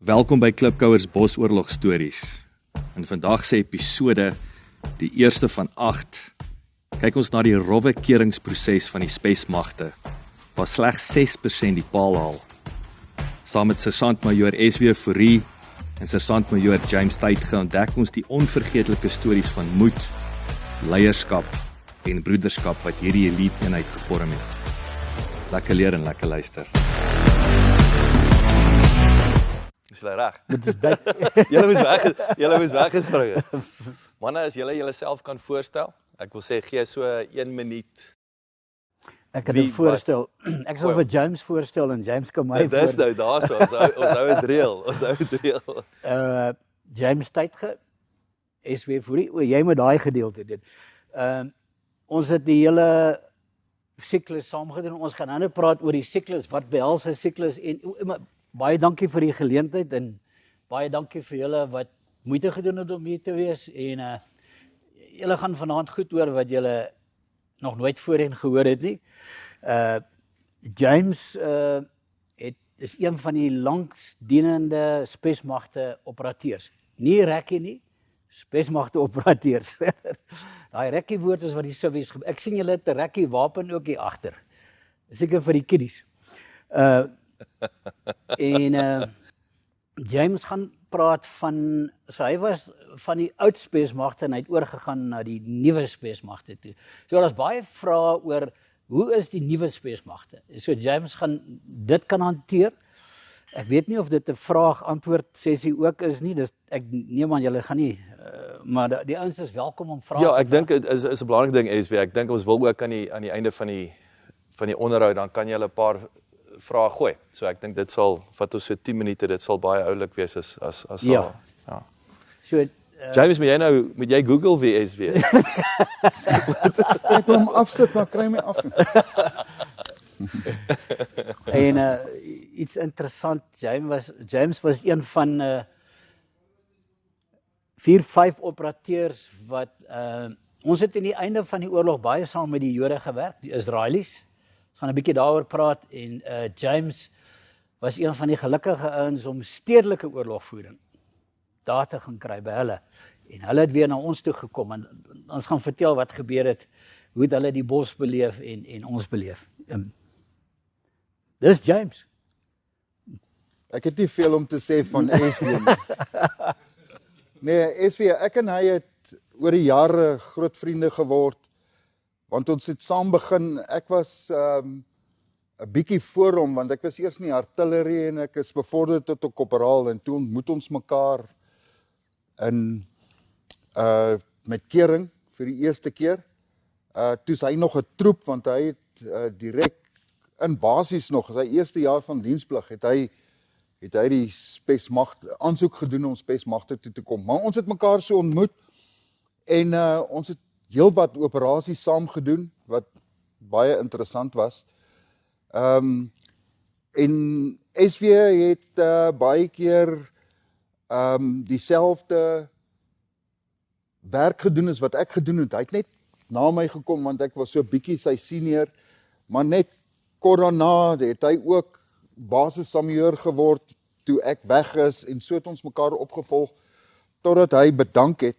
Welkom by Klipkouers Bosoorlog Stories. In vandag se episode, die eerste van 8, kyk ons na die rowwe keringsproses van die spesmagte, waar slegs 6% die paal haal. Saam met Sergeant-Majoor S.W. Fourie en Sergeant-Majoor James Tytge ontdek ons die onvergeetlike stories van moed, leierskap en broederskap wat hierdie elite eenheid gevorm het. Lekker leer en lekker luister. Is hulle reg? Julle moes weggespring. Manne, as julle self kan voorstel, ek wil sê gee so 1 minuut. Ek het 'n voorstel. Ek sal vir James voorstel en James kan my Dis nou daarso, ons hou dit reël. James Tytge, S.W. Fourie, jy moet daai gedeelte doen. Ons het die hele siklus saamgedoen. Ons gaan nou praat oor die siklus, wat behels 'n siklus en baie dankie vir die geleentheid en baie dankie vir julle wat moeite gedoen het om hier te wees en julle gaan vanaand goed hoor wat julle nog nooit voorheen gehoor het nie. James is een van die langsdienende spesmagte operateurs. Nie rekkie nie, spesmagte operateurs. Daai rekkie woord is wat die civies ek sien julle het 'n rekkie wapen ook hier agter. Seker vir die kiddies. James gaan praat van, so hy was van die oud spesmagte en hy het oorgegaan na die nuwe spesmagte toe. So daar's baie vrae oor hoe is die nuwe spesmagte? So James gaan dit kan hanteer. Ek weet nie of dit 'n vraag-antwoord sessie ook is nie. Dis ek neem aan julle gaan nie maar die ouens is welkom om vrae. Ja, ek dink dit is 'n belangrike ding SW. Ek dink ons wil ook aan die einde van die onderhoud dan kan jy 'n paar vrae gooi. So ek dink dit sal vat ons so 10 minute, dit sal baie oulik wees as ja. So James, moet jy Google wie SW? Ek wil hom afsit, maar kry my af. En iets interessant, James was een van 4-5 operateurs wat ons het in die einde van die oorlog baie saam met die Jode gewerk, die Israelies. Ons gaan 'n bietjie daaroor praat en James was een van die gelukkige ouens om stedelike oorlogvoering daar te gaan kry by hulle. En hulle het weer na ons toe gekom en ons gaan vertel wat gebeur het, hoe het hulle die bos beleef en ons beleef. Dis James. Ek het nie veel om te sê van SW nie. Nee, SW, ek en hy het oor die jare groot vriende geword, want ons het saam begin, ek was 'n bietjie voor hom, want ek was eers in die artillerie en ek is bevorder tot 'n korporaal en toe ontmoet ons mekaar in met kering vir die eerste keer. Toe is hy nog 'n troep, want hy het direk in basies nog, sy eerste jaar van diensplig, het hy die spesmagte aansoek gedoen om spesmagte toe te kom. Maar ons het mekaar so ontmoet en ons het heelwat operasies saam gedoen wat baie interessant was. En SW het baie keer dieselfde werk gedoen as wat ek gedoen het. Hy het net na my gekom want ek was so bietjie sy senior, maar net kort daarna het hy ook basismajoor geword toe ek weg is en so het ons mekaar opgevolg totdat hy bedank het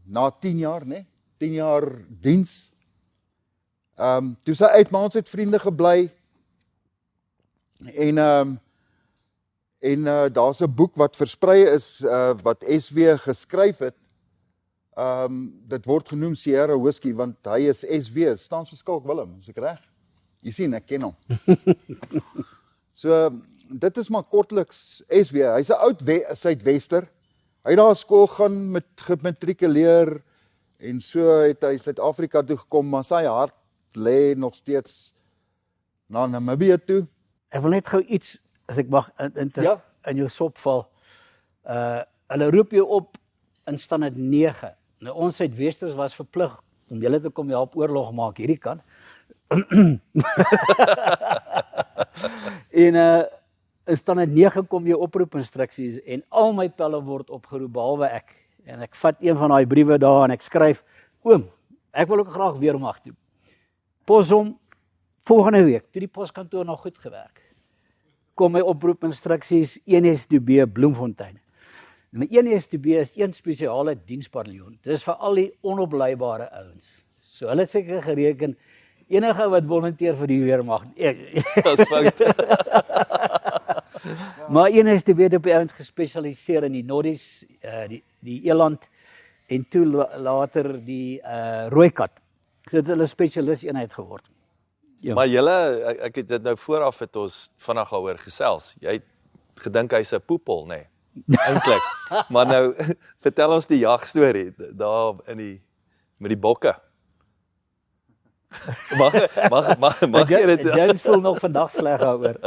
na 10 jaar, né? 10 jaar diens. Toe sy uit, maar ons het vriende gebly en daar's 'n boek wat versprei is wat SW geskryf het. Dit word genoem Sierra Whiskey want hy is SW, staan vir Skalk Willem, is ek reg? Jy sien, ek ken hom. So, dit is maar kortliks SW. Hy's 'n oud Suidwester. Hy het daar skool gaan met gematrikuleer en so het hy Suid-Afrika toe gekom, maar sy hart lê nog steeds na Namibië toe. Ek wil net gou iets, as ek mag in jou sop val. Hulle roep jou op in standaard 9. Nou ons Suidwesters was verplig om julle te kom help oorlog maak hierdie kant. En in standaard 9 kom jou oproepinstruksies en al my pelle word opgeroep behalwe ek. En ek vat een van daai briewe daar en ek skryf: "Oom, ek wil ook graag weermag toe. Pos hom volgende week." Toe die poskantoor nog goed gewerk. kom my oproepinstruksies 1SDB Bloemfontein. Maar 1SDB is een spesiale dienspaviljoen. Dis vir al die onopleibare ouens. So hulle het seker gereken, enige wat volunteer vir die weermag. Dis fout. Maar 1SDB het op die ouens gespesialiseer in die Noddies, die eland en toe later die rooikat. So het hulle spesialis eenheid geword. Ja. Maar julle, ek het dit nou vooraf het ons vinnig daaroor gesels. Jy het gedink hy's 'n poepel, nê? Eintlik. Maar nou vertel ons die jagstorie daar met die bokke. Mag jy dit? James voel nog vandag sleg daaroor.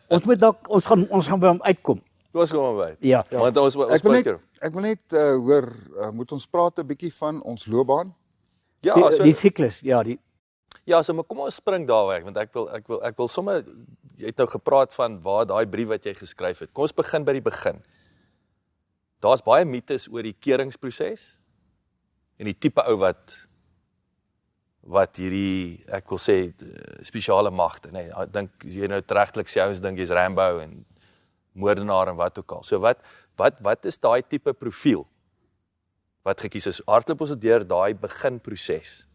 Ons gaan by hom uitkom. Ons kom by. Ja. Want ons Ek wil net hoor, moet ons praat 'n bietjie van ons loopbaan? Ja, die siklus, Ja, so maar kom ons spring daar weg want ek wil sommer jy het nou gepraat van waar daai brief wat jy geskryf het. Kom ons begin by die begin. Daar's baie mites oor die keringsproses en die tipe ou wat hierdie ek wil sê spesiale magte, nee, ek dink as jy nou regtelik sê ouens dink jy's Rambo en moordenaar en wat ook al. So wat is daai tipe profiel wat gekies is? Hardloop ons deur daai beginproses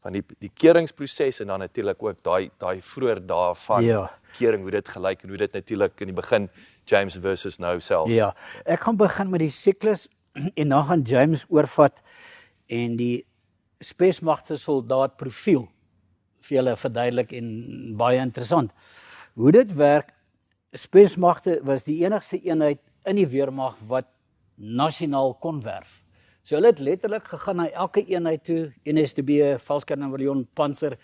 van die keringsproses en dan natuurlik ook daai vroeër dae van kering, hoe dit gelyk en hoe dit natuurlik in die begin James versus nou self. Ja, ek gaan begin met die siklus en dan gaan James oorvat en die spesmagte soldaat profiel vir julle verduidelik en baie interessant. Hoe dit werk, spesmagte was die enigste eenheid in die weermag wat nasionaal kon werf. So hulle het letterlik gegaan na elke eenheid toe, NSDB, Valskernbataljon, Panzer,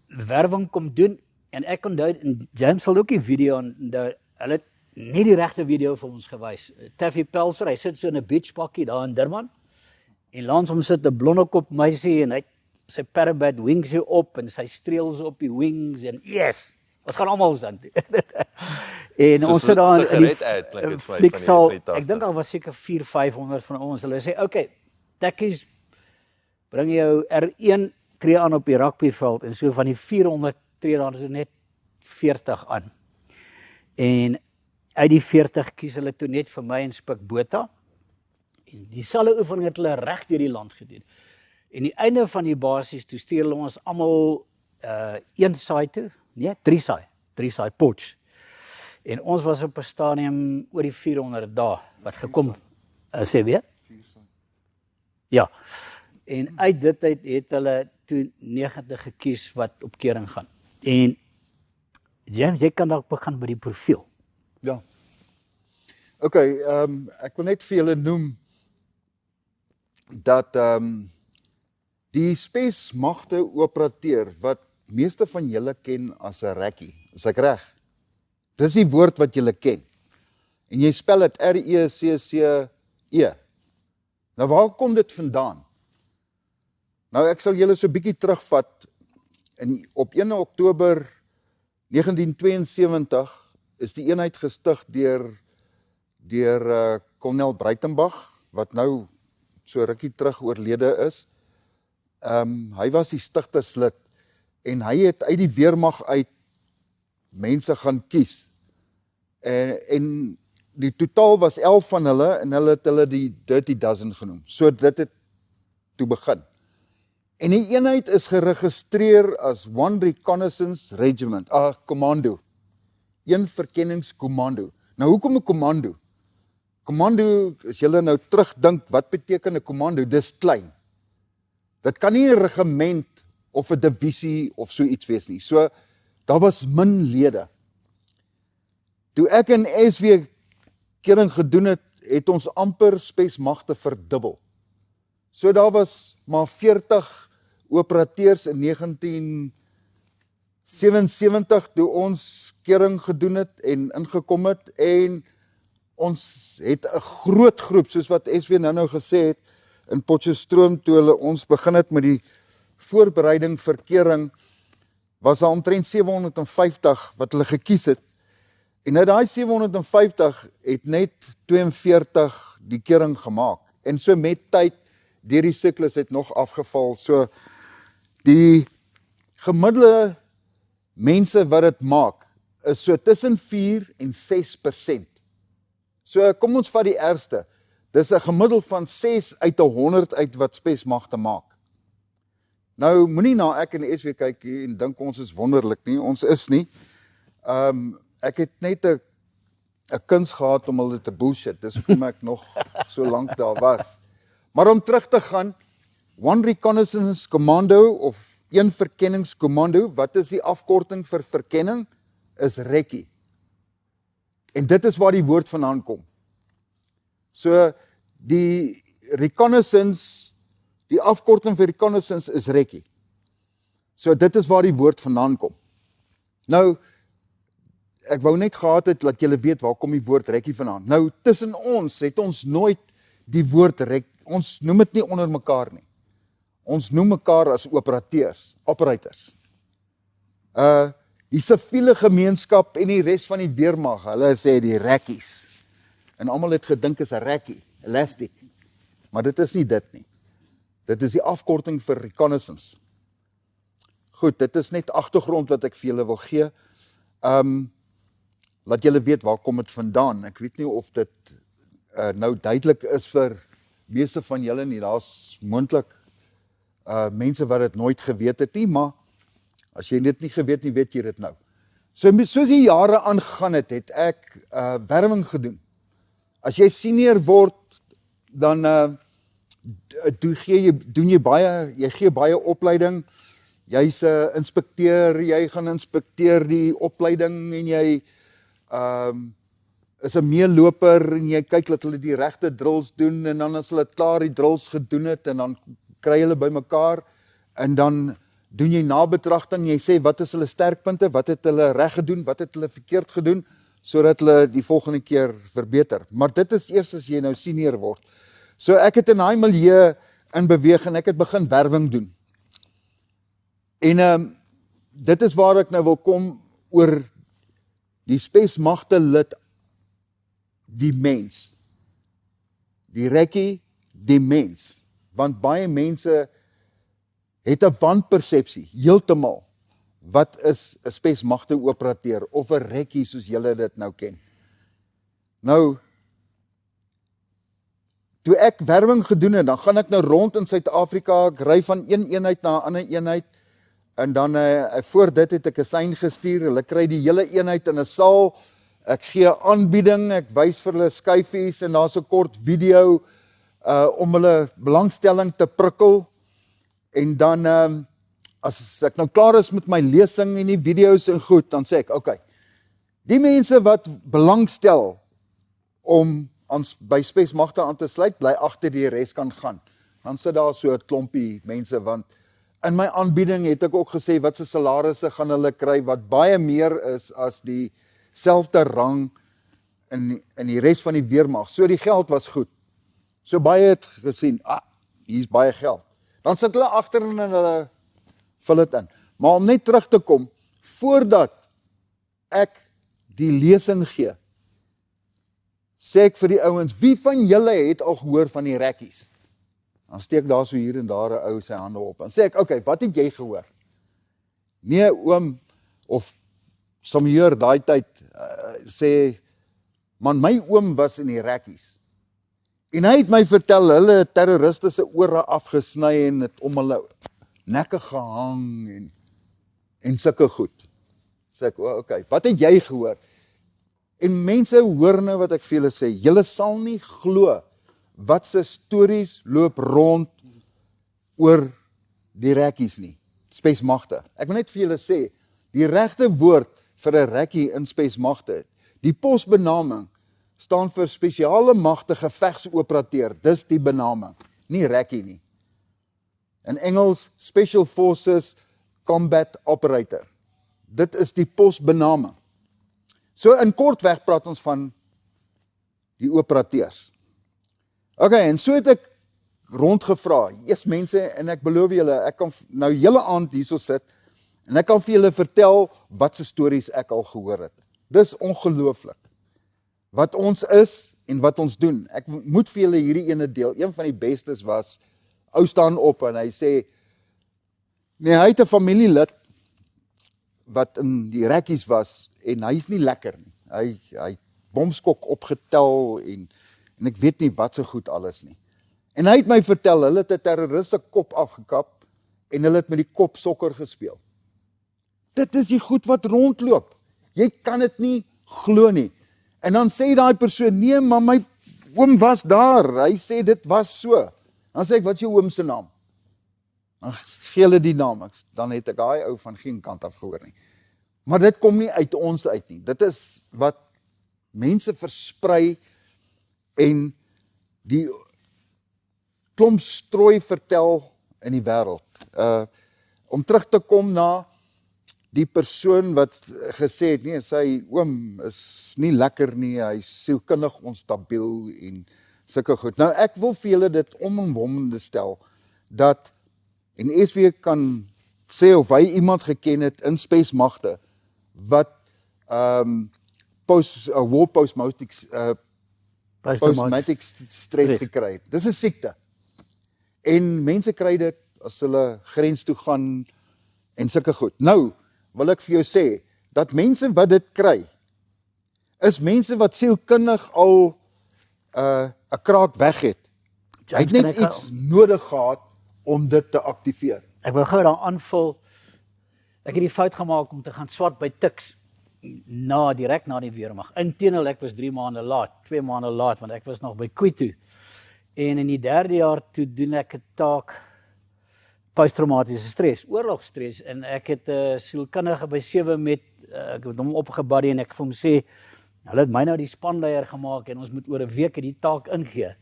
werwing kom doen, en ek onthou, en James sal ook die video, hulle het nie die regte video vir ons gewys. Taffy Pelser, hy sit so in 'n beachpakkie daar in Durban, en langs hom sit 'n blonde kop meisie, en hy het sy parabat wings hier op, en sy streels op die wings, en yes! Ons gaan almal staan. En ons sit daar in die fliksaal, ek dink al was seker 400-500 van ons, hulle sê, okay, tekkies, bring jou R1, tree aan op die rugbyveld, en so van die 400 tree daar so net 40 aan. En uit die 40 kies hulle toe net vir my en Spik Botha, en dieselfde oefening het hulle reg deur die land gedoen. En die einde van die basis, toe stuur hulle ons almal een saai toe, nee, 3 saai potch. En ons was op 'n stadium oor die 400 dae wat gekom, sê weer? Ja, en uit dit uit het hulle toe 90 gekies wat op kering gaan. En James, jy kan dalk begin by die profiel. Ja. Okay, ek wil net vir julle noem dat die spesmagte operateur wat meeste van julle ken as 'n rekkie, is ek reg? Dis die woord wat julle ken. En jy spel dit R-E-C-C-E. Nou waar kom dit vandaan? Nou ek sal julle so 'n bietjie terugvat. En op 1 Oktober 1972 is die eenheid gestig deur Kolonel Breitenbach, wat nou so rukkie terug oorlede is. Hy was die stigterslid en hy het uit die weermag uit mense gaan kies. En die totaal was 11 van hulle en hulle het hulle die Dirty Dozen genoem. So dit het toe begin. En die eenheid is geregistreer as One Reconnaissance Regiment, commando. Een verkenningskommando. Nou hoekom 'n kommando? Kommando, as julle nou terugdink, wat beteken 'n kommando? Dis klein. Dit kan nie 'n regiment of 'n divisie of so iets wees nie. So, daar was min lede. Toe ek in SW kering gedoen het, het ons amper spesmagte verdubbel. So daar was maar 40 operateurs in 1977 toe ons kering gedoen het en ingekom het, en ons het 'n groot groep, soos wat SW nou gesê het, in Potchefstroom, toe hulle ons begin het met die voorbereiding vir kering, was daar omtrent 750 wat hulle gekies het. En uit daai 750 het net 42 die kering gemaak. En so met tyd, deur die siklus het nog afgeval. So die gemiddelde mense wat dit maak, is so tussen 4 en 6%. So kom ons vat die ergste. Dis 'n gemiddeld van 6 uit 100 uit wat spesmagte maak. Nou, moenie na ek en SW kyk hier en dink ons is wonderlik nie, ons is nie. Ek het net 'n kuns gehad om hulle te bullshit, dis hoekom ek nog so lank daar was. Maar om terug te gaan, One Reconnaissance Commando of een verkenningskommando, wat is die afkorting vir verkenning? Is RECCIE. En dit is waar die woord vandaan kom. So, die reconnaissance, die afkorting vir reconnaissance is RECCIE. So, dit is waar die woord vandaan kom. Nou, ek wou net gehad het, dat julle weet waar kom die woord RECCIE vandaan. Nou, tussen ons het ons nooit die woord RECCIE, ons noem dit nie onder mekaar nie. Ons noem mekaar as operators. Die siviele gemeenskap en die res van die weermag, hulle sê die rekkies. En almal het gedink is 'n rekkie, elastic. Maar dit is nie dit nie. Dit is die afkorting vir reconnaissance. Goed, dit is net agtergrond wat ek vir julle wil gee. Laat julle weet waar kom dit vandaan. Ek weet nie of dit nou duidelik is vir meeste van julle nie. Daar's moontlik mense wat dit nooit geweet het nie, maar as jy dit nie geweet nie, weet jy dit nou. So, soos die jare aangegaan het, het ek werwing gedoen. As jy senior word, dan jy gee baie opleiding, jy's 'n inspekteur, jy gaan inspekteer die opleiding en jy is 'n meeloper en jy kyk dat hulle die regte drills doen en dan as hulle klaar die drills gedoen het en dan kry hulle bymekaar en dan doen jy nabetragting, jy sê wat is hulle sterkpunte, wat het hulle reg gedoen, wat het hulle verkeerd gedoen, sodat hulle die volgende keer verbeter. Maar dit is eers as jy nou senior word. So ek het in daai milieu in beweeg en ek het begin werwing doen. En dit is waar ek nou wil kom oor die spesmagte lid, die mens. Die rekkie, die mens. Want baie mense het 'n wanpersepsie, heeltemal. Wat is 'n spesmagte operateur of 'n rekkie soos julle dit nou ken? Nou, toe ek werwing gedoen het, dan gaan ek nou rond in Suid-Afrika, ek ry van een eenheid na 'n ander eenheid, en dan voor dit het ek 'n sein gestuur, hulle kry die hele eenheid in 'n saal, ek gee 'n aanbieding, ek wys vir hulle skyfies en daar's 'n kort video om hulle belangstelling te prikkel, en dan as ek nou klaar is met my lesing en die video's en goed, dan sê ek, okay, die mense wat belangstel om by spesmagte aan te sluit, bly agter, die res kan gaan. Dan sit daar so 'n klompie mense, want in my aanbieding het ek ook gesê, wat se salarisse gaan hulle kry, wat baie meer is as die selfde rang in die res van die weermag. So die geld was goed. So baie het gesien, hier's baie geld. Dan sit hulle agter en hulle vul dit in. Maar om net terug te kom, voordat ek die lesing gee, sê ek vir die ouens, wie van julle het al gehoor van die rekkies? Dan steek daar so hier en daar 'n ou sy hande op. Dan sê ek, okay, wat het jy gehoor? Nee, oom, of somjeur daai tyd, sê, man, my oom was in die rekkies. En hy het my vertel, hulle terroriste se ore afgesny en het om hulle nekke gehang en sulke goed. Sê ek, okay, wat het jy gehoor? En mense hoor nou wat ek vir julle sê, julle sal nie glo wat se stories loop rond oor die rekkies nie, spesmagte. Ek wil net vir julle sê, die regte woord vir 'n rekkie in spesmagte, die posbenaming staan vir spesiale magte gevegsoperateur, dis die benaming, nie rekkie nie. In Engels, Special Forces Combat Operator. Dit is die posbenaming. So in kortweg praat ons van die operateurs. Okay, en so het ek rondgevra, mense, en ek beloof julle, ek kan nou julle aand hierso sit, en ek kan vir julle vertel wat se stories ek al gehoor het. Dis ongelooflik. Wat ons is en wat ons doen. Ek moet vir julle hierdie ene deel. Een van die bestes was, ou staan op en hy sê, nee, hy het 'n familielid wat in die rekkies was, en hy is nie lekker nie. Hy bomskok opgetel, en ek weet nie wat so goed alles nie. En hy het my vertel, hulle het 'n terrorist se kop afgekap, en hulle het met die kop sokker gespeel. Dit is die goed wat rondloop. Jy kan dit nie glo nie. En dan sê daai persoon, nee, maar my oom was daar. Hy sê dit was so. Dan sê ek, wat is jou oom se naam? Dan gee hulle die naam. Dan het ek daai ou van geen kant af gehoor nie. Maar dit kom nie uit ons uit nie. Dit is wat mense versprei en die klomp strooi vertel in die wêreld. Om terug te kom na die persoon wat gesê het, nee, sy oom is nie lekker nie, hy is sielkundig onstabiel en sulke goed. Nou ek wil vir julle dit omwonde stel, dat, en SW kan sê of hy iemand geken het in spesmagte, wat war post-traumatic stress gekry het. Dis 'n siekte. En mense kry dit as hulle grens toe gaan en sulke goed. Nou wil ek vir jou sê, dat mense wat dit kry, is mense wat sielkundig al 'n kraak weg het. Hy het net iets nodig gehad om dit te aktiveer. Ek wil gou daar aanvul. Ek het die fout gemaak om te gaan swat by Tuks direk na die weermag. Inteendeel, ek was 2 maande laat, want ek was nog by Kwitu. En in die 3de jaar toe doen ek 'n taak posttraumatiese stres, oorlogstres, en ek het 'n sielkundige by 7 met, ek het hom opgebadie en ek vir hom sê, hulle het my nou die spanleier gemaak en ons moet oor 'n week die taak ingee.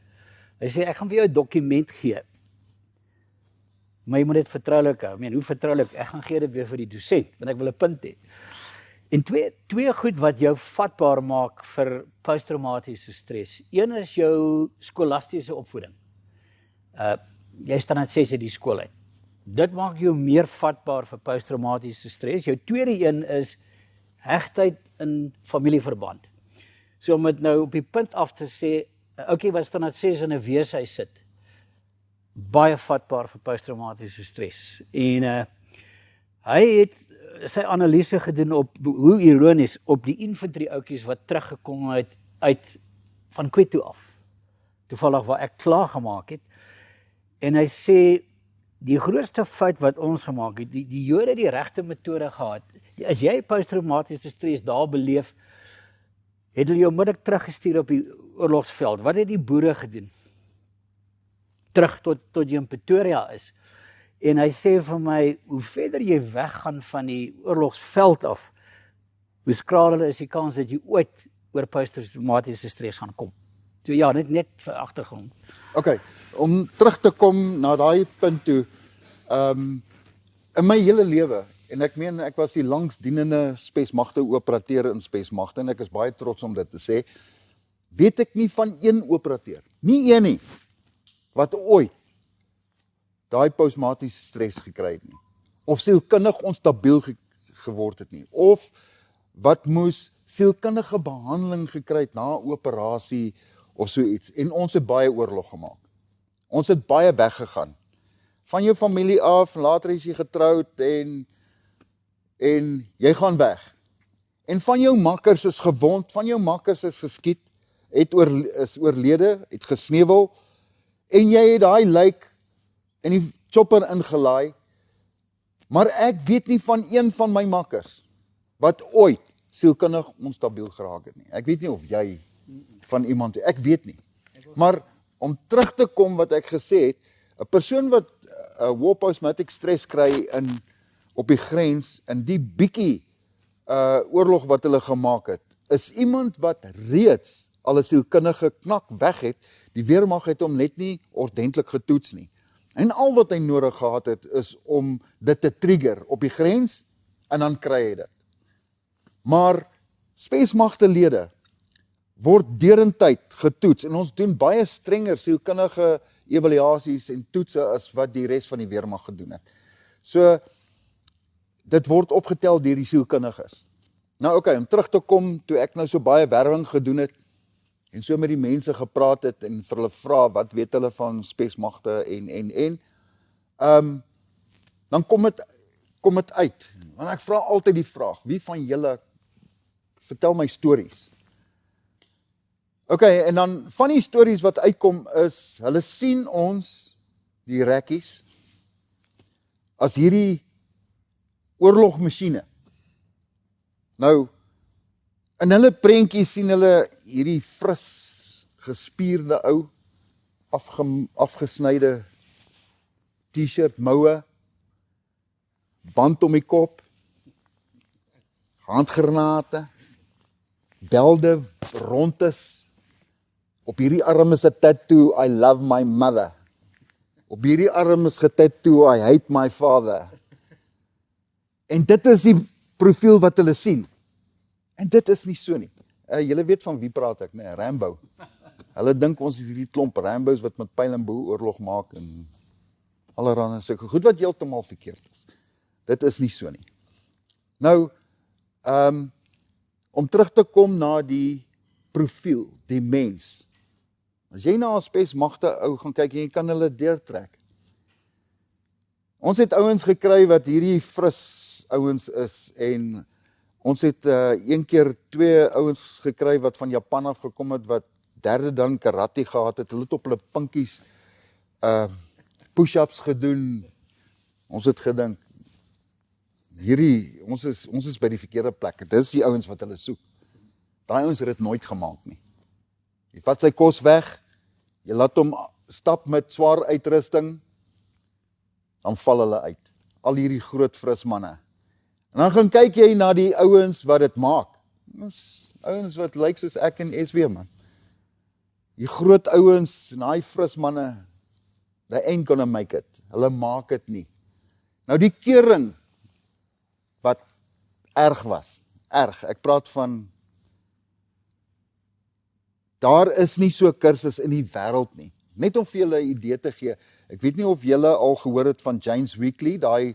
Hy sê, ek gaan vir jou 'n dokument gee, maar jy moet dit vertroulik hou. Hoe vertroulik? Ek gaan gee dit weer vir die dosent, want ek wil 'n punt hê. En twee goed wat jou vatbaar maak vir posttraumatiese stres. Een is jou skolastiese opvoeding. Jy staan net 6 uit die skool uit. Dit maak jou meer vatbaar vir posttraumatiese stres. Jou tweede een is hegtheid in familieverband. So om dit nou op die punt af te sê, 'n ouetjie wat staan net 6 in 'n weeshuis sit, baie vatbaar vir posttraumatiese stres. En hy het sy analise gedoen op, hoe ironies, op die infantry ouetjies wat teruggekom het uit van Kwitu af. Toevallig waar ek klaar gemaak het. En hy sê, die grootste fout wat ons gemaak het, die Jode het die regte metode gehad. As jy posttraumatiese stres daar beleef, het hulle jou onmiddellik teruggestuur op die oorlogsveld. Wat het die boere gedoen? Terug tot jy in Pretoria is. En hy sê vir my, hoe verder jy weggaan van die oorlogsveld af, hoe skraler is die kans dat jy ooit oor posttraumatiese stres gaan kom. So ja, net vir agtergrond. Okay, om terug te kom na daai punt toe, in my hele lewe, en ek meen ek was die langsdienende spesmagte operateur in spesmagte, en ek is baie trots om dit te sê, weet ek nie van een operateur, nie een nie, wat ooit daai posttraumatiese stres gekry het nie, of sielkundig onstabiel geword het nie, of wat moes sielkundige behandeling gekry het na operasie of so iets, en ons het baie oorlog gemaak. Ons het baie weggegaan. Van jou familie af, later is jy getroud en jy gaan weg. En van jou makkers is gewond, van jou makkers is geskiet, is oorlede, het gesneuwel, en jy het daai lijk in die chopper ingelaai, maar ek weet nie van een van my makkers, wat ooit sielkundig onstabiel geraak het nie. Ek weet nie of jy van iemand, ek weet nie. Maar om terug te kom wat ek gesê het, 'n persoon wat war post-traumatic stress kry op die grens, in die bietjie oorlog wat hulle gemaak het, is iemand wat reeds al 'n sielkundige knak weg het. Die weermag het hom net nie ordentlik getoets nie. En al wat hy nodig gehad het, is om dit te trigger op die grens, en dan kry hy dit. Maar spesmagtelede word derentyd getoets, en ons doen baie strenger sielkundige evaluasies en toetse as wat die res van die weermag gedoen het. So, dit word opgetel deur die sielkundiges. Nou oké, om terug te kom, toe ek nou so baie werwing gedoen het, en so met die mense gepraat het, en vir hulle vra, wat weet hulle van spesmagte, dan kom dit uit. Want ek vra altyd die vraag, wie van julle vertel my stories? OK, en dan van die stories wat uitkom is, hulle sien ons, die rekkies, as hierdie oorlogmasjiene. Nou, in hulle prentjie sien hulle hierdie fris, gespierde ou, afgesnyde t-shirt, moue, band om die kop, handgranate, belde, rondes, op hierdie arm is 'n tattoo, I love my mother. Op hierdie arm is getattoo, I hate my father. En dit is die profiel wat hulle sien. En dit is nie so nie. Julle weet van wie praat ek, nee, Rambo. Hulle dink ons is hierdie klomp Rambos wat met pyl en boog oorlog maak en allerhande sulke goed wat heeltemal verkeerd is. Dit is nie so nie. Nou, om terug te kom na die profiel, die mens. As jy na 'n spesmagte ou gaan kyk en jy kan hulle deurtrek. Ons het ouens gekry wat hierdie fris ouens is en ons het een keer 2 ouens gekry wat van Japan af gekom het wat derde dan karate gehad het. Hulle het op hulle pinkies push-ups gedoen. Ons het gedink hierdie ons is by die verkeerde plek. Dit is die ouens wat hulle soek. Daai ouens het dit nooit gemaak nie. Jy vat sy kos weg, jy laat hom stap met swaar uitrusting, dan val hulle uit. Al hierdie groot fris manne. En dan gaan kyk jy na die ouens wat dit maak. Dis ouens wat lyk soos ek en SW man. Die groot ouens en daai fris manne, they ain't gonna make it. Hulle maak dit nie. Nou die kering wat erg was. Erg. Ek praat van daar is nie so kursus in die wêreld nie. Net om vir julle 'n idee te gee. Ek weet nie of julle al gehoor het van James Weekly, daai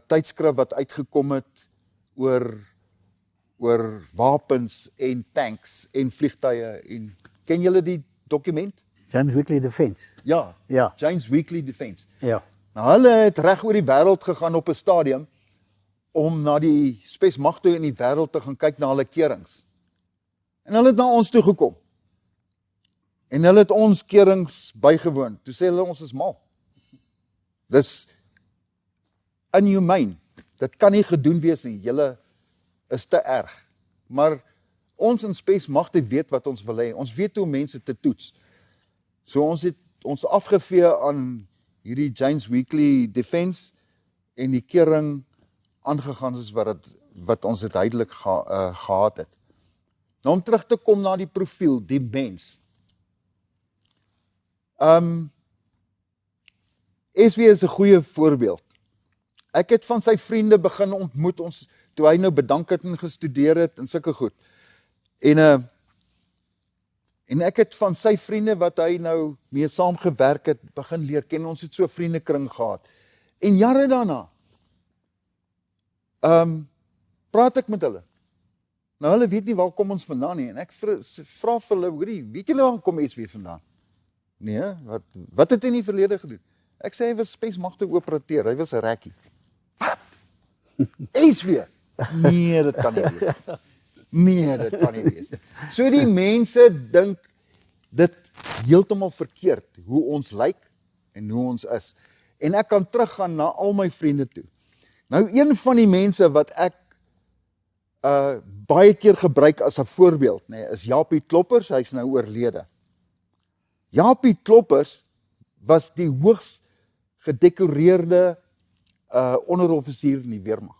tydskrif wat uitgekom het oor wapens en tanks en vliegtuie en ken julle die dokument? James Weekly Defence. Ja. Ja. James Weekly Defence. Ja. Nou hulle het reg oor die wêreld gegaan op 'n stadium om na die spesmagte in die wêreld te gaan kyk na hulle kerings. En hulle het na ons toe gekom. En hulle het ons kerings bygewoon. Toe sê hulle ons is mal. Dis inhumane. Dit kan nie gedoen wees nie. Julle is te erg. Maar ons in spesmagte weet wat ons wil hê. Ons weet hoe mense te toets. So ons het ons afgevee aan hierdie James Weekly Defence en die kering aangegaan is wat ons dit duidelik gehad het. Nou om terug te kom na die profiel, die mens. SW is 'n goeie voorbeeld. Ek het van sy vriende begin ontmoet, toe hy nou bedank het en gestudeer het en sulke goed. En ek het van sy vriende wat hy nou mee saamgewerk het, begin leer ken. Ons het so 'n vriendekring gehad. En jare daarna, praat ek met hulle. Nou hulle weet nie waar kom ons vandaan nie. En ek vra vir hulle, hoorie, weet julle waar kom SW vandaan? Nee, wat het hy in die verlede gedoen? Ek sê hy was spesmagte operateur, hy was 'n rekkie. Wat? SW? Nee, dit kan nie wees. Nee, dit kan nie wees. So die mense dink dit heeltemal verkeerd, hoe ons lyk en hoe ons is. En ek kan teruggaan na al my vriende toe. Nou een van die mense wat ek baie keer gebruik as 'n voorbeeld, is Japie Kloppers, hy's nou oorlede. Japie Kloppers was die hoogs gedekoreerde onderoffisier in die weermag.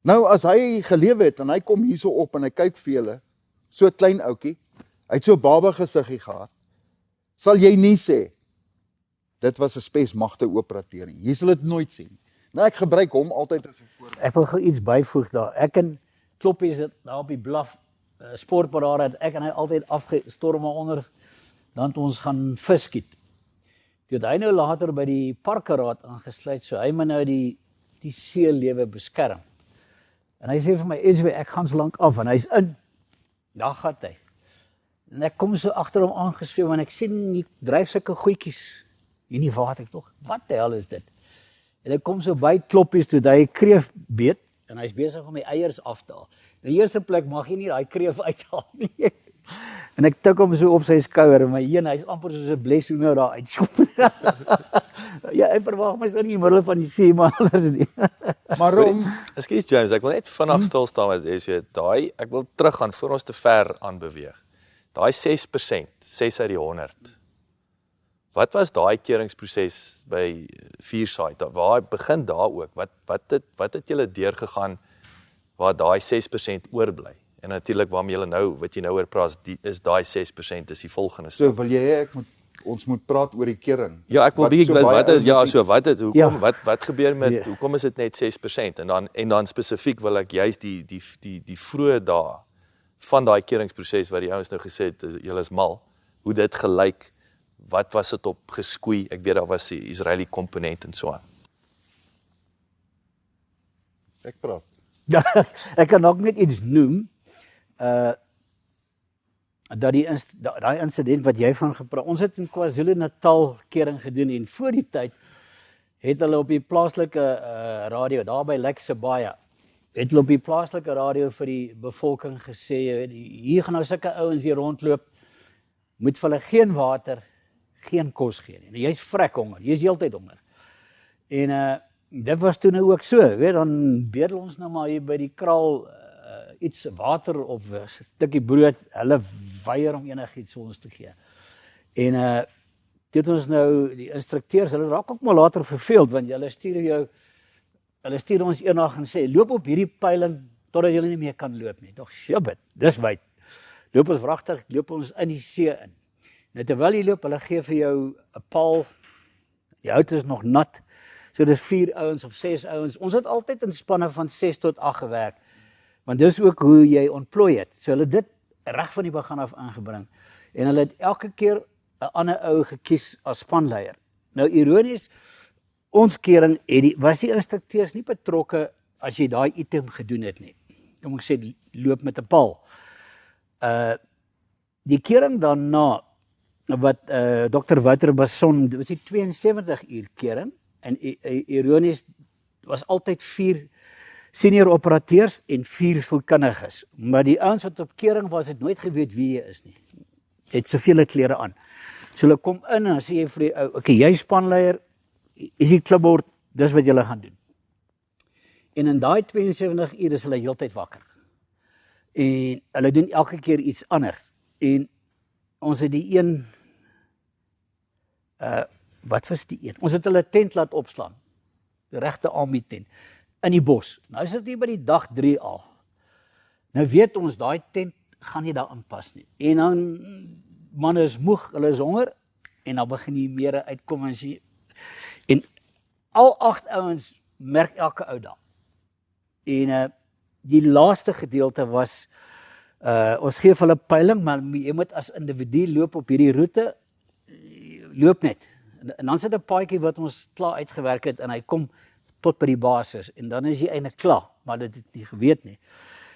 Nou as hy gelewe het en hy kom hierso op en hy kyk vir julle, so 'n klein ouetjie, hy het so 'n baba gesiggie gehad, sal jy nie sê dit was 'n spesmagte operateur nie. Jy sal dit nooit sien. Nou ek gebruik hom altyd as 'n voorbeeld. Ek wil gou iets byvoeg daar. Ek en Kloppie sit daar op die blaf sportparade het ek en hy altyd afgestorm onder dan het ons gaan vis skiet. Toe het hy nou later by die parkeraad aangesluit, so hy moet nou die seelewe beskerm. En hy sê vir my, ek gaan so lank af en hy's in. Daar gaan hy. En ek kom so agter hom aangesweef en ek sien hy dryf sulke goedjies in die water tog. Wat die hel is dit? En ek kom so by kloppies toe, dat hy kreef beet, en hy's besig om die eiers af te haal. In die eerste plek mag jy nie daai kreef uithaal nie. En ek tik hom so op sy skouer, en my hy's amper soos 'n bleshoender daar uitskop. Ja, hy verwag my in die middel van die see, maar anders nie. Maar Ekskuus James, ek wil net vinnig stil staan met daai, ek wil teruggaan voor ons te ver aanbeweeg. Daai 6%, 6 uit die 100. Wat was daai keuringsproses by Voorsight? Waar begin daar ook? Wat het julle deurgegaan waar daai 6% oorbly? En natuurlik waarmee julle nou, wat jy nou oor praat, is daai 6% is die volgende stap. So wil jy hê ons moet praat oor die kering? Ja, ek wil bietjie wat gebeur met hoekom is dit net 6%? En dan spesifiek wil ek juist die vroeë dae van daai keringsproses wat die ouens nou gesê het, julle is mal, hoe dit gelyk, wat was dit op geskoei? Ek weet daar was die Israeli komponent en so aan. Ek praat. Ja, ek kan ook net iets noem, dat daai insident wat jy van gepraat, ons het in KwaZulu-Natal kering gedoen, en voor die tyd het hulle op die plaaslike radio, daar by Lexabaya, het hulle op die plaaslike radio vir die bevolking gesê, hier gaan nou sulke ouens hier rondloop, moet vir hulle geen water, geen kos gee nie. Jy's vrek honger, jy's heeltyd honger. En dit was toe nou ook so, weet, dan bedel ons nou maar hier by die kraal iets water of 'n stukkie brood, hulle weier om enigiets ons te gee. En dit ons nou, die instrukteurs, hulle raak ook maar later verveeld, want hulle stuur ons eendag en sê, loop op hierdie peiling, totdat julle nie meer kan loop nie. Doch, shibbit, dis wyd. Loop ons wragtig, loop ons in die see in. Nou terwyl jy loop, hulle gee vir jou 'n paal, die hout is nog nat, so dis 4 ouens of 6 ouens. Ons het altyd in spanne van 6 tot 8 gewerk, want dis ook hoe jy ontplooi het. So hulle dit reg van die begin af aangebring. En hulle het elke keer 'n ander ou gekies as spanleier. Nou ironies, ons kering was die instrukteurs nie betrokke as jy daai item gedoen het nie. Kom ek sê, loop met 'n paal. Die kering daarna, wat Dr. Wouter Basson, dit was die 72 uur kering, en ironies, was altyd 4 senior operateurs en 4 sielkundiges, maar die ouens wat op kering was, het nooit geweet wie jy is nie. Het soveel klere aan. So hulle kom in en sê jy vir die ou, okay, jy spanleier, is die klipbord, dis wat julle gaan doen. En in daai 72 uur is hulle heeltyd wakker. En hulle doen elke keer iets anders. En ons het die een, wat was die een? Ons het hulle tent laat opslaan, die regte army tent, in die bos. Nou is dit hier by die dag 3 al. Nou weet ons, daai tent gaan nie daar aanpas nie. En dan, man is moeg, hulle is honger, en dan begin die mere uitkom en sê, en al 8 ouens merk elke ou daar. En die laaste gedeelte was, ons gee vir hulle peiling, maar jy moet as individu loop op hierdie roete, loop net. En dan sit 'n paadjie wat ons klaar uitgewerk het, en hy kom tot by die basis, en dan is jy eintlik klaar, maar dit het nie geweet nie.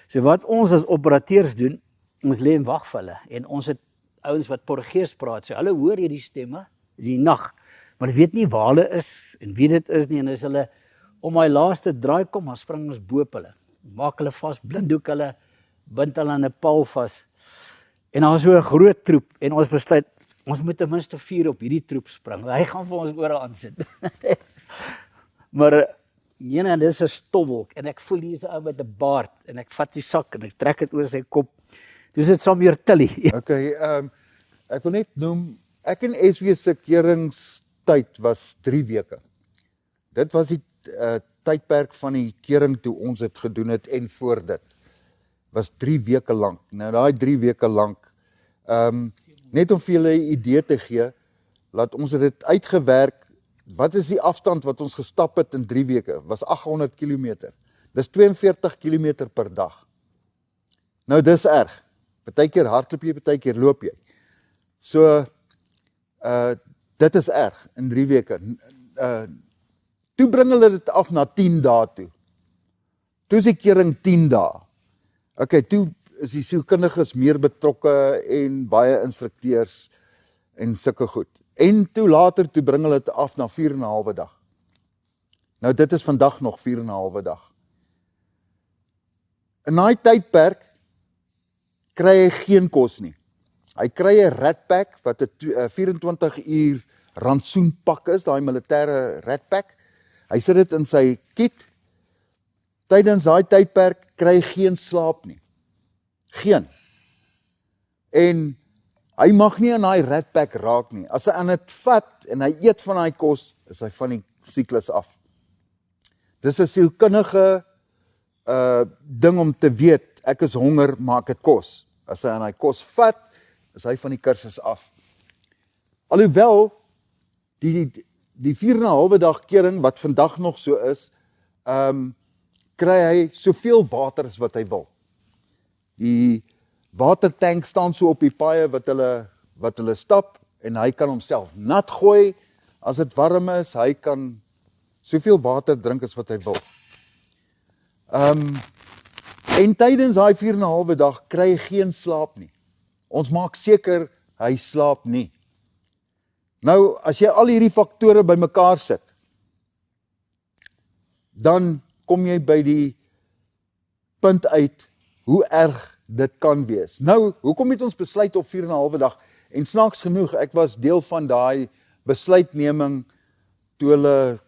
So wat ons as operateurs doen, ons lê en wag vir hulle, en ons het ouens wat Portugees praat, so hulle hoor hierdie stemme, is die nag, maar hulle weet nie waar hulle is, en wie dit is nie, en as hulle om my laaste draai kom, dan spring ons boop hulle, maak hulle vas, blinddoek hulle, bind hulle aan 'n paal vas, en daar is so 'n groot troep, en ons besluit, ons moet ten minste 4 op hierdie troep spring, hy gaan vir ons oral aan sit. Maar, dit is 'n stofwolk, en ek voel hier is 'n ou met 'n baard, en ek vat die sak, en ek trek dit oor sy kop, dus dit Samuel Tilly. Okay, ek wil net noem, ek en SW se keringstyd was 3 weke. Dit was die tydperk van die kering toe ons het gedoen het, en voor dit, was 3 weke lank. Nou daai 3 weke lank, net om vir julle 'n idee te gee, laat ons het dit uitgewerk. Wat is die afstand wat ons gestap het in 3 weke? Was 800 km. Dis 42 km per dag. Nou dis erg. Partykeer hardloop jy, partykeer loop jy. So dit is erg in 3 weke. Toe bring hulle dit af na 10 dae toe. Toe is die kering 10 dae. Okay, toe is die sielkundiges meer betrokke en baie instrukteurs en sulke goed. En toe later toe bring hulle dit af na 4,5 dag. Nou dit is vandag nog 4,5 dag. In daai tydperk kry hy geen kos nie. Hy kry 'n Rat-Pack wat 'n 24 uur rantsoenpak is, daai militêre Rat-Pack. Hy sit dit in sy kit. Tydens daai tydperk kry hy geen slaap nie. Geen. En hy mag nie aan daai Rat-Pack raak nie. As hy aan dit vat en hy eet van daai kos, is hy van die siklus af. Dis 'n sielkundige ding om te weet, ek is honger, maak dit kos. As hy aan daai kos vat, is hy van die kursus af. Alhoewel die 4,5 dag kering wat vandag nog so is, kry hy soveel water as wat hy wil. Die watertank staan so op die paaie wat hulle stap en hy kan homself nat gooi as dit warm is, hy kan soveel water drink as wat hy wil. En tydens daai 4,5 dag kry hy geen slaap nie. Ons maak seker hy slaap nie. Nou, as jy al hierdie faktore bymekaar sit, dan kom jy by die punt uit hoe erg dit kan wees. Nou, hoekom het ons besluit op 4,5 dag? En snaaks genoeg, ek was deel van daai besluitneming toe hulle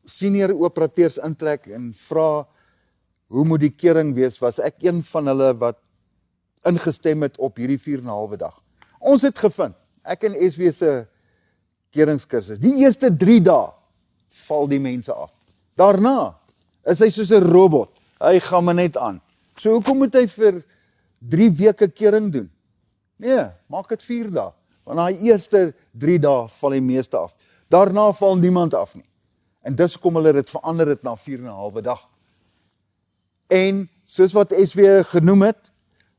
senior operateurs intrek en vra hoe moet die kering wees, was ek een van hulle wat ingestem het op hierdie 4,5 dag. Ons het gevind, ek en SW se keringskursus, die eerste 3 dae val die mense af. Daarna is hy soos 'n robot, hy gaan maar net aan. So hoekom moet hy vir 3 weke kering doen? Nee, maak dit 4 dae, want daai eerste 3 dae val die meeste af. Daarna val niemand af nie. En dis hoekom hulle dit verander het na 4,5 dag. En soos wat SW genoem het,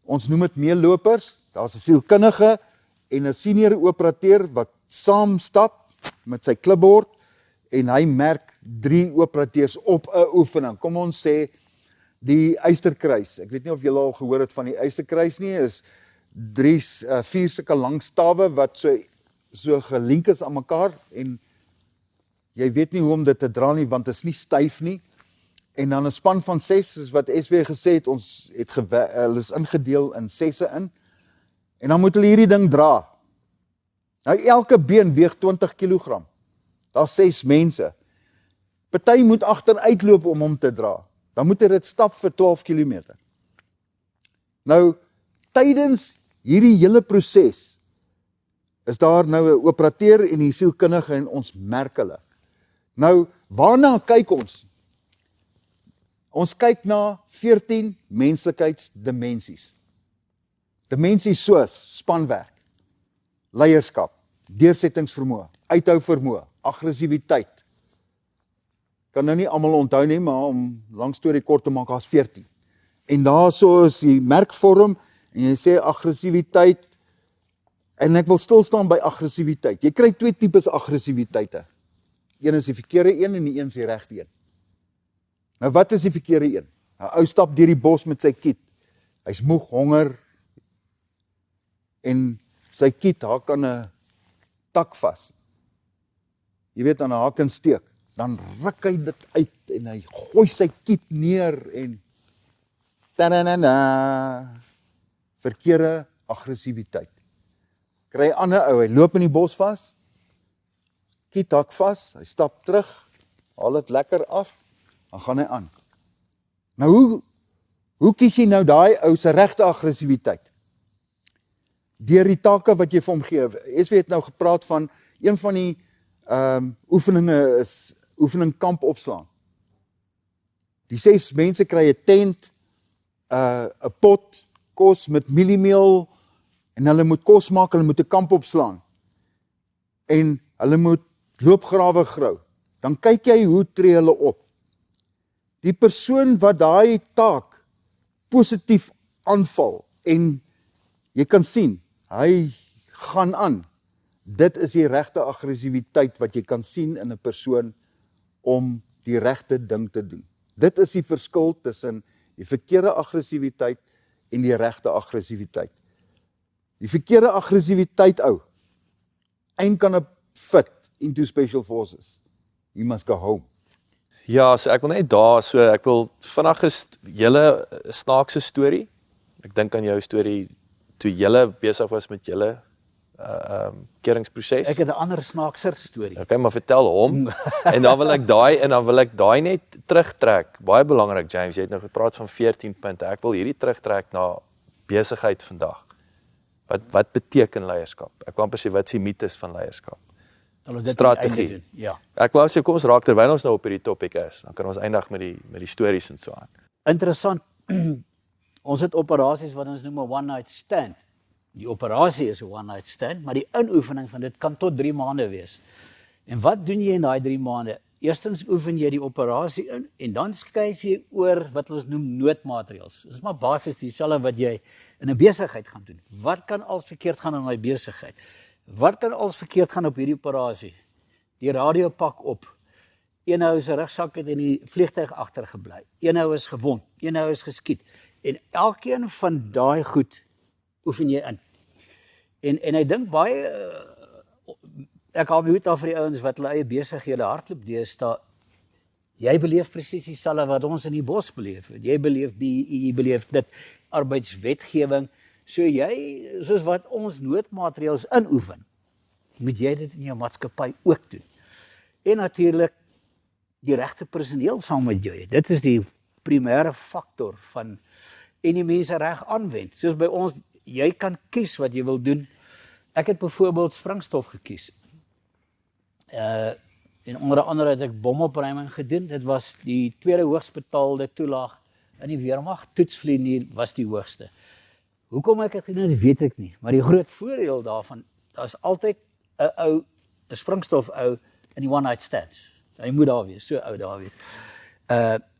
ons noem dit meelopers, daar's 'n sielkundige en 'n senior operateur wat saam stap met sy klipbord en hy merk 3 operateurs op 'n oefening. Kom ons sê die Eysterkruis. Ek weet nie of julle al gehoor het van die Eysterkruis nie, is 4 sulke lang stawe wat so gelink is aan mekaar en jy weet nie hoe om dit te dra nie want dit is nie styf nie. En dan 'n span van 6, soos wat SW gesê het, ons het hulle is ingedeel in 6e in. En dan moet hulle hierdie ding dra. Nou elke been weeg 20 kg. Daar's 6 mense. Party moet agteruitloop om hom te dra. Dan moet hy dit stap vir 12 km. Nou tydens hierdie hele proses is daar nou 'n operateur en 'n sielkundige en ons merk hulle. Nou waarna kyk ons? Ons kyk na 14 menslikheidsdimensies. Dimensies soos spanwerk, leierskap, deursettingsvermoë, uithou vermoë, aggressiwiteit. Kan nou nie almal onthou nie, maar om lang storie kort te maak, daar's 14. En daarso is die merkvorm en jy sê aggressiwiteit en ek wil stil staan by aggressiwiteit. Jy kry 2 tipes aggressiwiteite. Een is die verkeerde een en die een is die regte een. Nou wat is die verkeerde een? 'n Ou stap deur die bos met sy kit. Hy's moeg, honger en sy kit haak aan 'n tak vas. Jy weet aan 'n haak en steek. Dan ruk hy dit uit en hy gooi sy kit neer en tanana, verkeerde aggressiwiteit. Kry 'n ander ou, hy loop in die bos vas, kit hak vas, hy stap terug, haal dit lekker af, dan gaan hy aan. Nou hoe kies jy nou daai ou se regte aggressiwiteit? Deur die take wat jy vir hom gee. SW het nou gepraat van een van die oefeninge is oefening kamp opslaan. Die 6 mense kry 'n tent, 'n pot, kos met mieliemeel en hulle moet kos maak, hulle moet 'n kamp opslaan. En hulle moet loopgrawe grou. Dan kyk jy hoe tree hulle op. Die persoon wat daai taak positief aanval en jy kan sien, hy gaan aan. Dit is die regte aggressiwiteit wat jy kan sien in 'n persoon om die regte ding te doen. Dit is die verskil tussen die verkeerde aggressiwiteit en die regte aggressiwiteit. Die verkeerde aggressiwiteit ou, ain't gonna fit into special forces. You must go home. Ja, so ek wil net daar, so ek wil vandag is julle snaakse storie. Ek dink aan jou storie toe julle besig was met julle keringsproses. Ek het 'n ander snaakser storie. Okay, maar vertel hom en dan wil ek daai net terugtrek. Baie belangrik, James, jy het nou gepraat van 14 punte. Ek wil hierdie terugtrek na besigheid vandag. Wat beteken leierskap? Ek wil amper sê wat is die mites van leierskap? Strategie. Ja. Ek wou sê kom ons raak terwyl ons nou op hierdie topik is, dan kan ons eindig met die stories en so aan. Interessant. Ons het operasies wat ons noem 'n one night stand. Die operasie is 'n one night stand, maar die inoefening van dit kan tot 3 maande wees. En wat doen jy in daai 3 maande? Eerstens oefen jy die operasie in en dan skuif jy oor wat ons noem noodmaatreëls. Dit is maar basies dieselfde wat jy in 'n besigheid gaan doen. Wat kan als verkeerd gaan in daai besigheid? Wat kan als verkeerd gaan op hierdie operasie? Die radio pak op. Een ou se rugsak het in die vliegtuig agtergebly. Een ou is gewond. Een ou is geskiet. En elkeen van daai goed oefen jy in. En ek dink baie ek hou nooit af vir die ouens wat hulle eie besighede hardloop deesdae. Jy beleef presies dieselfde wat ons in die bos beleef. Jy beleef jy beleef dit arbeidswetgewing. So jy, soos wat ons noodmaatreëls inoefen, moet jy dit in jou maatskappy ook doen. En natuurlik die regte personeel saam met jou. Dit is die primêre faktor van en die mense reg aanwend. Soos by ons, jy kan kies wat jy wil doen. Ek het byvoorbeeld springstof gekies. En onder andere het ek bomopruiming gedoen. Dit was die tweede hoogst betaalde toelaag in die weermag. Toetsvlieg was die hoogste. Hoekom ek het gedoen, weet ek nie. Maar die groot voordeel daarvan, daar is altyd 'n springstof ou in die one night stands. Hy moet daar wees, so ou daar wees.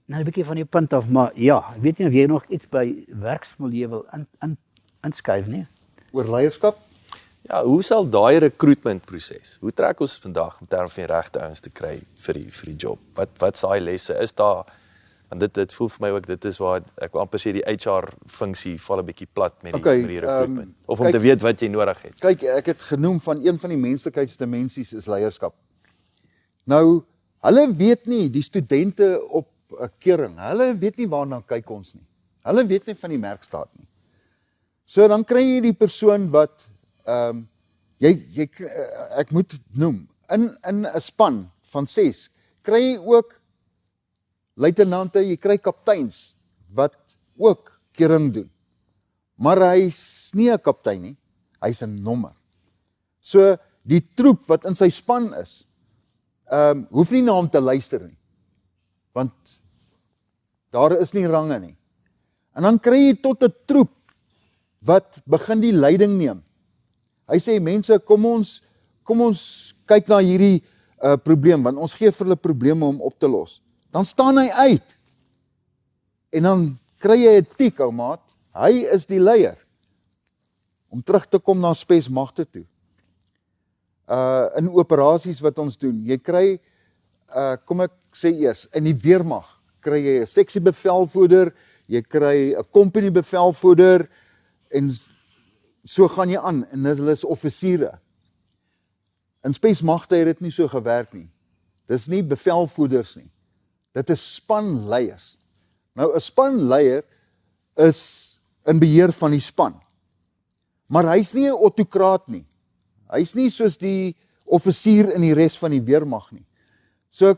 Nou 'n bietjie van die punt af, maar ja, ek weet nie of jy nog iets by werksmilieu wil inskuif nie. Oor leierskap? Ja, hoe sal daai recruitmentproses? Hoe trek ons vandag in terme van regte ouens te kry vir die job? Wat is daai lesse? Is daar want dit voel vir my ook dit is waar ek wil amper sê die HR funksie val 'n bietjie plat met die recruitment of om te weet wat jy nodig het. Kyk, ek het genoem van een van die menslikheidsdimensies is leierskap. Nou, hulle weet nie die studente op 'n kering. Hulle weet nie waarna kyk ons nie. Hulle weet nie van die merkstaat nie. So dan kry jy die persoon wat ek moet noem in 'n span van 6 kry jy ook luitenante, jy kry kapteins wat ook kering doen. Maar hy's nie 'n kaptein nie, hy's 'n nommer. So die troep wat in sy span is, hoef nie na hom te luister nie. Want daar is nie range nie. En dan kry jy tot 'n troep wat begin die leiding neem. Hy sê mense, kom ons kyk na hierdie probleem, want ons gee vir hulle probleme om op te los. Dan staan hy uit. En dan kry jy 'n tik, ou maat. Hy is die leier. Om terug te kom na spesmagte toe. In operasies wat ons doen, jy kry kom ek sê eers, in die weermag kry jy 'n seksiebevelvoerder, jy kry 'n company bevelvoerder en so gaan jy aan en hulle is offisiere. In spesmagte het dit nie so gewerk nie. Dis nie bevelvoerders nie. Dit is spanleiers. Nou 'n spanleier is in beheer van die span. Maar hy's nie 'n autokraat nie. Hy's nie soos die offisier in die res van die weermag nie. So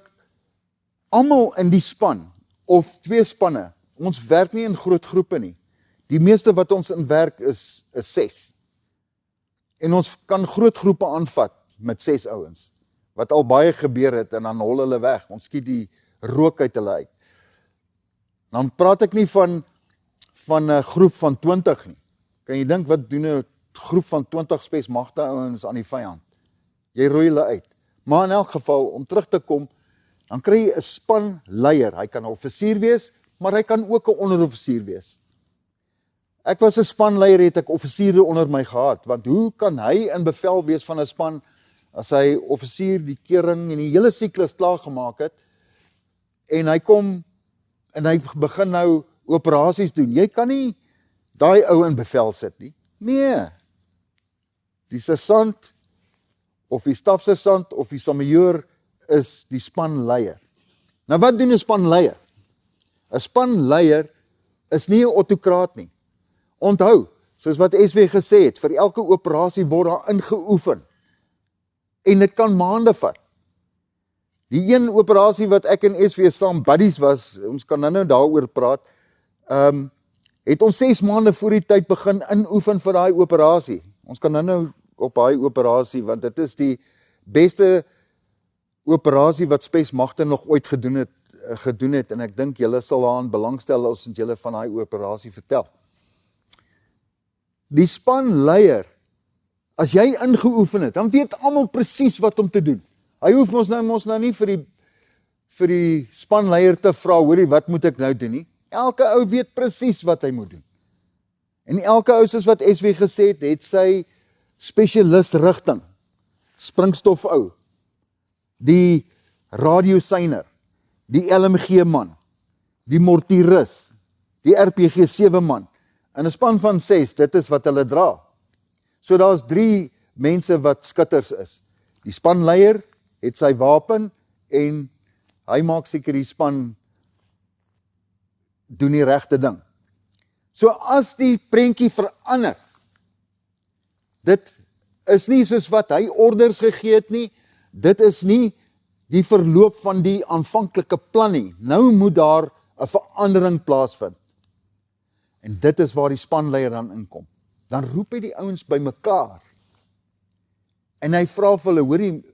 almal in die span of 2 spanne, ons werk nie in groot groepe nie. Die meeste wat ons in werk is 6. En ons kan groot groepe aanvat met 6 ouens, wat al baie gebeur het en dan hol hulle weg. Ons skiet die rook uit hulle uit. Dan praat ek nie van 'n groep van 20 nie. Kan jy dink wat doen 'n groep van 20 spesmagte ouens aan die vyand? Jy rooi hulle uit. Maar in elk geval, om terug te kom, dan kry jy 'n spanleier. Hy kan 'n offisier wees, maar hy kan ook 'n onderoffisier wees. Ek was 'n spanleier, het ek offisiere onder my gehad, want hoe kan hy in bevel wees van 'n span as hy offisier die kering en die hele siklus klaar gemaak het en hy kom en hy begin nou operasies doen. Jy kan nie daai ou in bevel sit nie. Nee. Die sersant of die stafsersant of die samajoor is die spanleier. Nou wat doen 'n spanleier? 'n Spanleier is nie 'n autokraat nie. Onthou, soos wat SW gesê het, vir elke operasie word daar ingeoefen. En dit kan maande vat. Die een operasie wat ek en SW saam buddies was, ons kan nou daaroor praat, het ons 6 maande voor die tyd begin inoefen vir daai operasie. Ons kan nou op daai operasie, want dit is die beste operasie wat Spesmagte nog ooit gedoen het, en ek dink julle sal daaraan belangstel as julle van daai operasie vertel. Die spanleier, as jy ingeoefen het, dan weet almal presies wat om te doen. Hy hoef ons nou nie vir die spanleier te vra, hoorie, wat moet ek nou doen nie? Elke ou weet presies wat hy moet doen. En elke ou, soos wat SW gesê het sy spesialist rigting. Springstof ou, die radiosyner, die LMG man, die mortieris, die RPG 7 man, en 'n span van 6, dit is wat hulle dra. So daar's 3 mense wat skutters is. Die spanleier het sy wapen, en hy maak seker die span doen die regte ding. So as die prentjie verander, dit is nie soos wat hy orders gegee het nie, dit is nie die verloop van die aanvanklike plan nie. Nou moet daar 'n verandering plaasvind. En dit is waar die spanleier dan inkom. Dan roep hy die ouens bymekaar. En hy vra vir hulle, hoorie,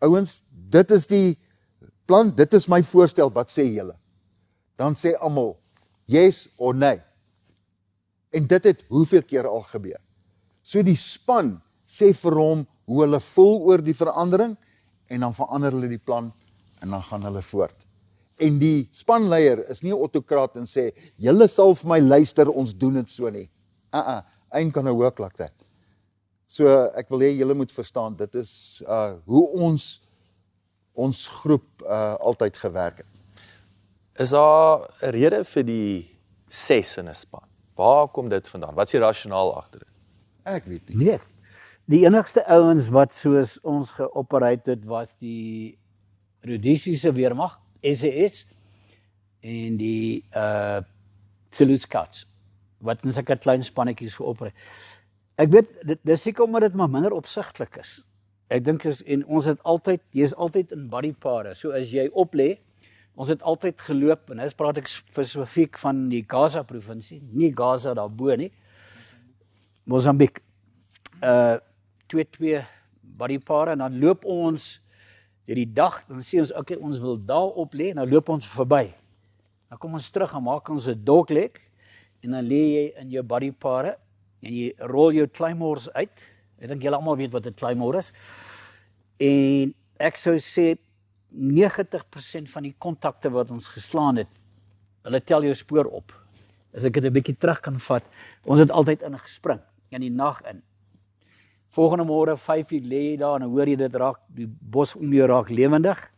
ouens, dit is die plan, dit is my voorstel, wat sê julle? Dan sê almal, yes or nee. En dit het hoeveel keer al gebeur. So die span sê vir hom hoe hulle voel oor die verandering, en dan verander hulle die plan, en dan gaan hulle voort. En die spanleier is nie 'n autokraat en sê, julle sal vir my luister, ons doen dit so nie. Ain't gonna work like that. So ek wil hê julle moet verstaan, dit is hoe ons groep altyd gewerk het. Is daar 'n rede vir die 6 in 'n span? Waar kom dit vandaan? Wat is die rasionaal agter dit? Ek weet nie. Nee. Die enigste ouens wat soos ons geoperate het, was die Rhodesiese weermag, SAS, en die Zulu Scouts, wat in sulke klein spannetjies geoperate. Ek weet, dis seker omdat dit maar minder opsigtelik is. Ek dink, en ons het altyd, jy is altyd in bodypare, so as jy oplê, ons het altyd geloop, en nou praat ek spesifiek van die Gaza provinsie, nie Gaza daarbo nie, Mozambique, 2 bodypare, en dan loop ons deur die dag, dan sê ons, okay, ons wil daar oplê, en dan loop ons verby. Dan kom ons terug en maak ons 'n dogleg, en dan lê jy in jou bodypare, en jy rol jou claymores uit. Ek dink julle almal weet wat 'n claymore is. En ek sou sê 90% van die kontakte wat ons geslaan het, hulle tel jou spoor op. As ek dit 'n bietjie terug kan vat, ons het altyd ingespring, in die nag in. Volgende môre 5 uur lê jy daar en dan hoor jy dit raak, die bos om jou raak lewendig,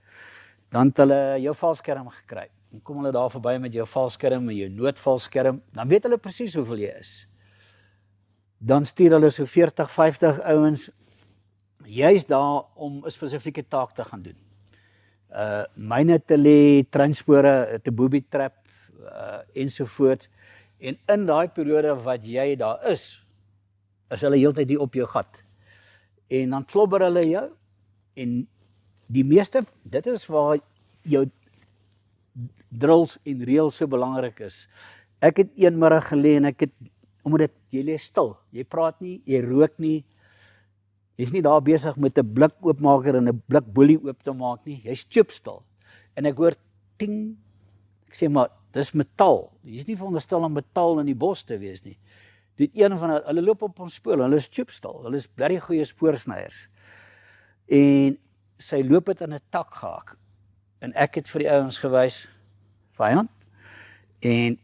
dan het hulle jou valskerm gekry. Dan kom hulle daar verby met jou valskerm en jou noodvalskerm, dan weet hulle presies hoeveel jy is. Dan stuur hulle so 40, 50 ouens, juist daar om 'n spesifieke taak te gaan doen. Myne te lê, treinspore, te booby trap, ensovoorts. En in daai periode wat jy daar is hulle heeltyd hier op jou gat. En dan klobber hulle jou, en die meeste, dit is waar jou drills en reëls so belangrik is. Ek het eenmiddag gelê en ek het, omdat jy lê stil, jy praat nie, jy rook nie, jy's nie daar besig met 'n blik oopmaker en 'n blik boelie oop te maak nie, jy's stil. En ek hoor ting, ek sê maar, dis metaal, jy's nie veronderstel om metaal in die bos te wees nie. Dit een van hulle loop op ons spoor, hulle is stil, hulle is baie goeie spoorsnyers. En sy loop het in 'n tak gehaak. En ek het vir die ouens gewys, vyand. En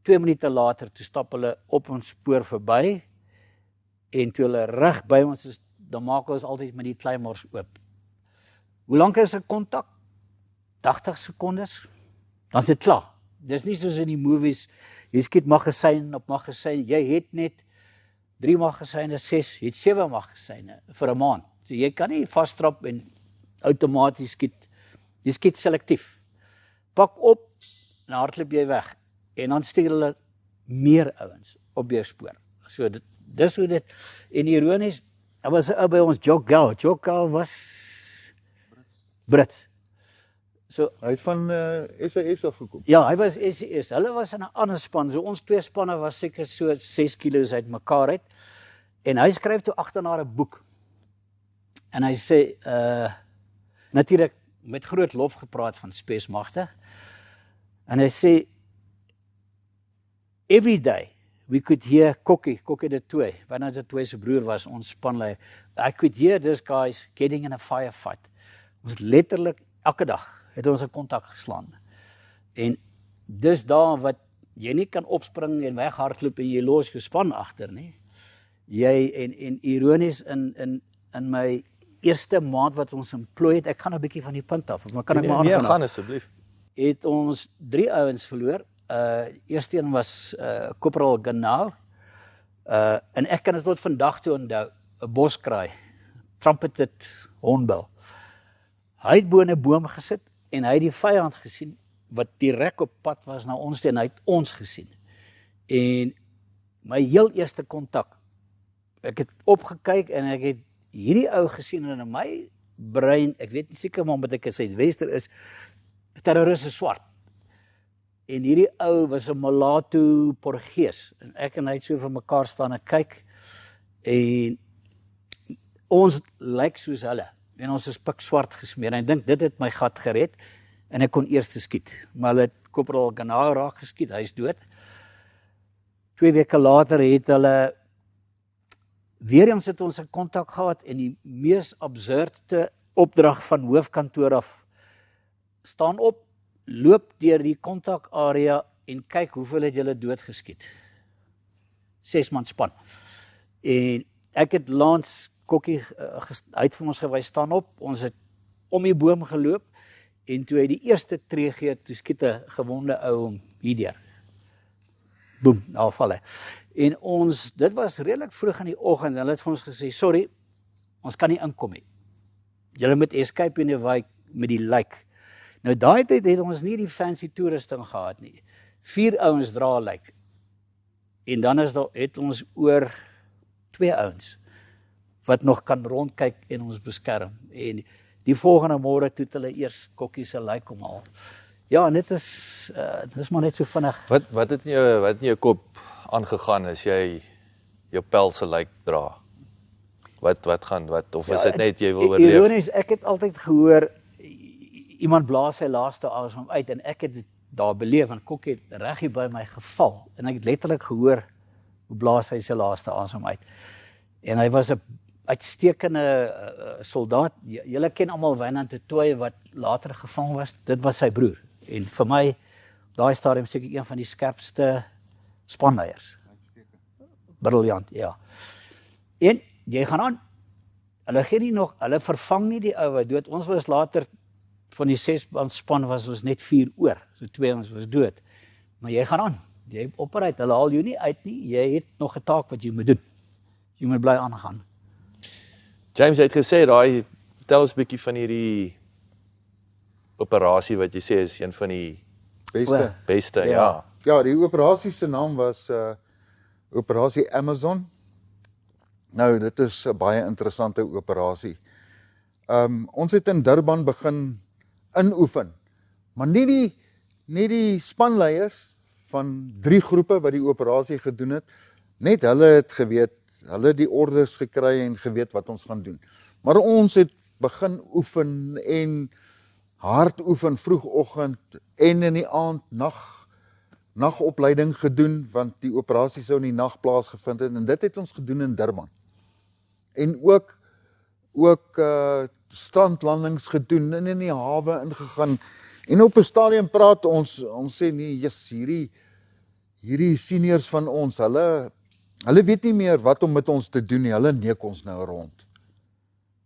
2 minute later, toe stap hulle op ons spoor verby, en toe hulle reg by ons is, dan maak ons altyd met die claymores oop. Hoe lank is 'n kontak? 80 sekondes, dan is dit klaar. Dis nie soos in die movies, jy skiet magasyn op magasyn, jy het net 3 magasyne, 6, jy het 7 magasyne vir 'n maand. So jy kan nie vasstrap en outomaties skiet, jy skiet selektief. pak op, en hardloop jy weg. En dan stuur hulle meer ouens op jou spoor. So dis hoe dit, en ironies, daar was 'n ou by ons, Jock Gou was Brits. So, Hy het van SAS afgekom. ja, hy was SES, hulle was in 'n ander span, so ons twee spanne was seker so 6 kilos uit mekaar uit, en hy skryf toe agterna 'n boek, en hy sê, natuurlik met groot lof gepraat van spesmagte, en hy sê, every day we could hear Kokkie de Tooi, Bernard de Tooi se broer was ons spanleier, I could hear these guys getting in a firefight. Ons letterlik elke dag het ons 'n kontak geslaan. En dis daar wat jy nie kan opspring en weghardloop en jy los jou span agter nie. Jy en ironies in my eerste maand wat ons employ het, ek gaan 'n bietjie van die punt af, maar kan ek maar aangaan? Nee, gaan asseblief. Het ons 3 ouens verloor. Eerste een was Corporal Ganau. En ek kan dit tot vandag toe onthou, 'n boskraai, trumpeted hornbill. Hy het bo in 'n boom gesit en hy het die vyand gesien wat direk op pad was na ons toe en hy het ons gesien. En my heel eerste kontak, ek het opgekyk en ek het hierdie ou gesien en in my brein, ek weet nie seker maar omdat ek 'n Suidwester is, terroris is swart. En hierdie ou was 'n mulatto Portugees en ek en hy het so vir mekaar staan en kyk en ons lyk soos hulle en ons is pikswart gesmeer en ek dink dit het my gat gered en ek kon eers skiet, maar hulle het Corporal Ganau raak geskiet, hy is dood. 2 weke later het hulle weer eens het ons 'n kontak gehad en die mees absurde opdrag van hoofkantoor af, staan op, loop deur die kontakarea en kyk hoeveel het julle doodgeskiet. 6 man span. En ek het Lance Kokkie uit vir ons gewys, staan op, ons het om die boom geloop en toe hy die eerste tree gee, toe skiet 'n gewonde ou hom hierdeur. Boem, daar val hy. En ons, dit was redelik vroeg in die oggend, hulle het vir ons gesê, sorry, ons kan nie inkom nie. Julle moet escape in die wijk met die lijk. Nou daai tyd het ons nie die fancy toerusting gehad nie. 4 ouens dra lijk. En dan het ons oor 2 ouens wat nog kan rondkyk en ons beskerm. En die volgende môre toe het hulle eers Kokkie se lijk kom haal. Ja, en dit is maar net so vinnig. Wat het in jou kop aangegaan as jy jou pels se lijk dra? Of is dit net jy wil oorleef? Ironies, ek het altyd gehoor iemand blaas sy laaste asem uit en ek het dit daar beleef en Kokkie het reg hier by my geval en ek het letterlik gehoor hoe blaas hy sy laaste asem uit. En hy was 'n uitstekende soldaat. Julle ken almal Wynand de Tooi wat later gevang was. Dit was sy broer. En vir my daai stadium seker een van die skerpste spanleiers. Briljant, ja. En jy gaan aan. Hulle gee nie nog, hulle vervang nie die ou wat dood. Ons was later van die 6-man span was ons net 4 oor. So 2 ons was dood. Maar jy gaan aan. Jy opereer, hulle haal jou nie uit nie. Jy het nog 'n taak wat jy moet doen. Jy moet bly aangaan. James het gesê daai tel ons 'n bietjie van hierdie operasie wat jy sê is een van die beste, ja. Ja, die operasie se naam was Operasie Amazon. Nou, dit is 'n baie interessante operasie. Ons het in Durban begin inoefen, maar nie die spanleiers van 3 groepe wat die operasie gedoen het, net hulle het geweet, hulle het die orders gekry en geweet wat ons gaan doen. Maar ons het begin oefen en hard oefen vroegoggend en in die aand nagopleiding gedoen, want die operasie sou in die nag plaasgevind het en dit het ons gedoen in Durban. En ook strandlandings gedoen en in die hawe ingegaan. En op 'n stadium praat ons sê nee, yes, hierdie seniors van ons, hulle weet nie meer wat om met ons te doen nie, hulle neek ons nou rond.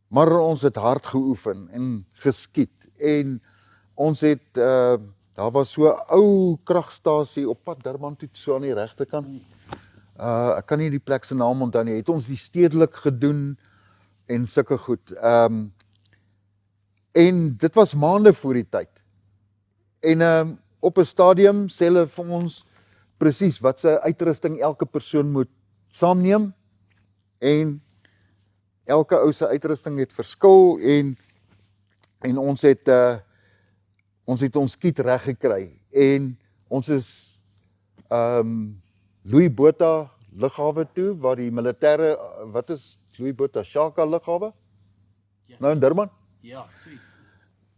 Maar ons het hard geoefen en geskiet en ons het, daar was so 'n ou kragstasie op pad Durban toe, so aan die regterkant. Ek kan nie die plek se naam onthou nie, het ons die stedelik gedoen en sulke goed. En dit was maande voor die tyd. En op 'n stadium sê hulle vir ons presies wat se uitrusting elke persoon moet saamneem, en elke ou se uitrusting het verskil, en ons het ons skiet reg gekry, en ons is Louis Botha lughawe toe, waar die militêre, wat is Louis Botha, Shaka lughawe? Ja. Nou in Durban? Ja, sweet.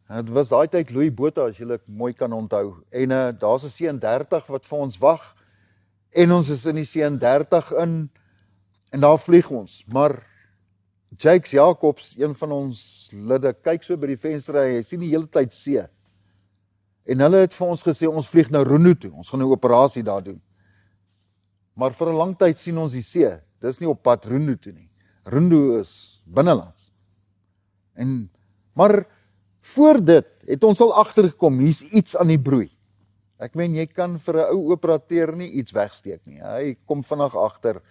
Het was daai tyd Louis Botha, as julle mooi kan onthou. En daar's 'n C-30 wat vir ons wag, en ons is in die C-30 in, en daar vlieg ons. Maar Jakes Jacobs, een van ons lidde, kyk so by die venster, hy sien die hele tyd see. En hulle het vir ons gesê, ons vlieg nou Rundu toe, ons gaan 'n operasie daar doen. Maar vir 'n lang tyd sien ons die see, dis nie op pad Rundu toe nie. Rundu is binnelands. Maar voor dit het ons al agtergekom, hier's iets aan die broei. Ek meen, jy kan vir 'n ou operateur nie iets wegsteek nie. Hy kom vinnig agter,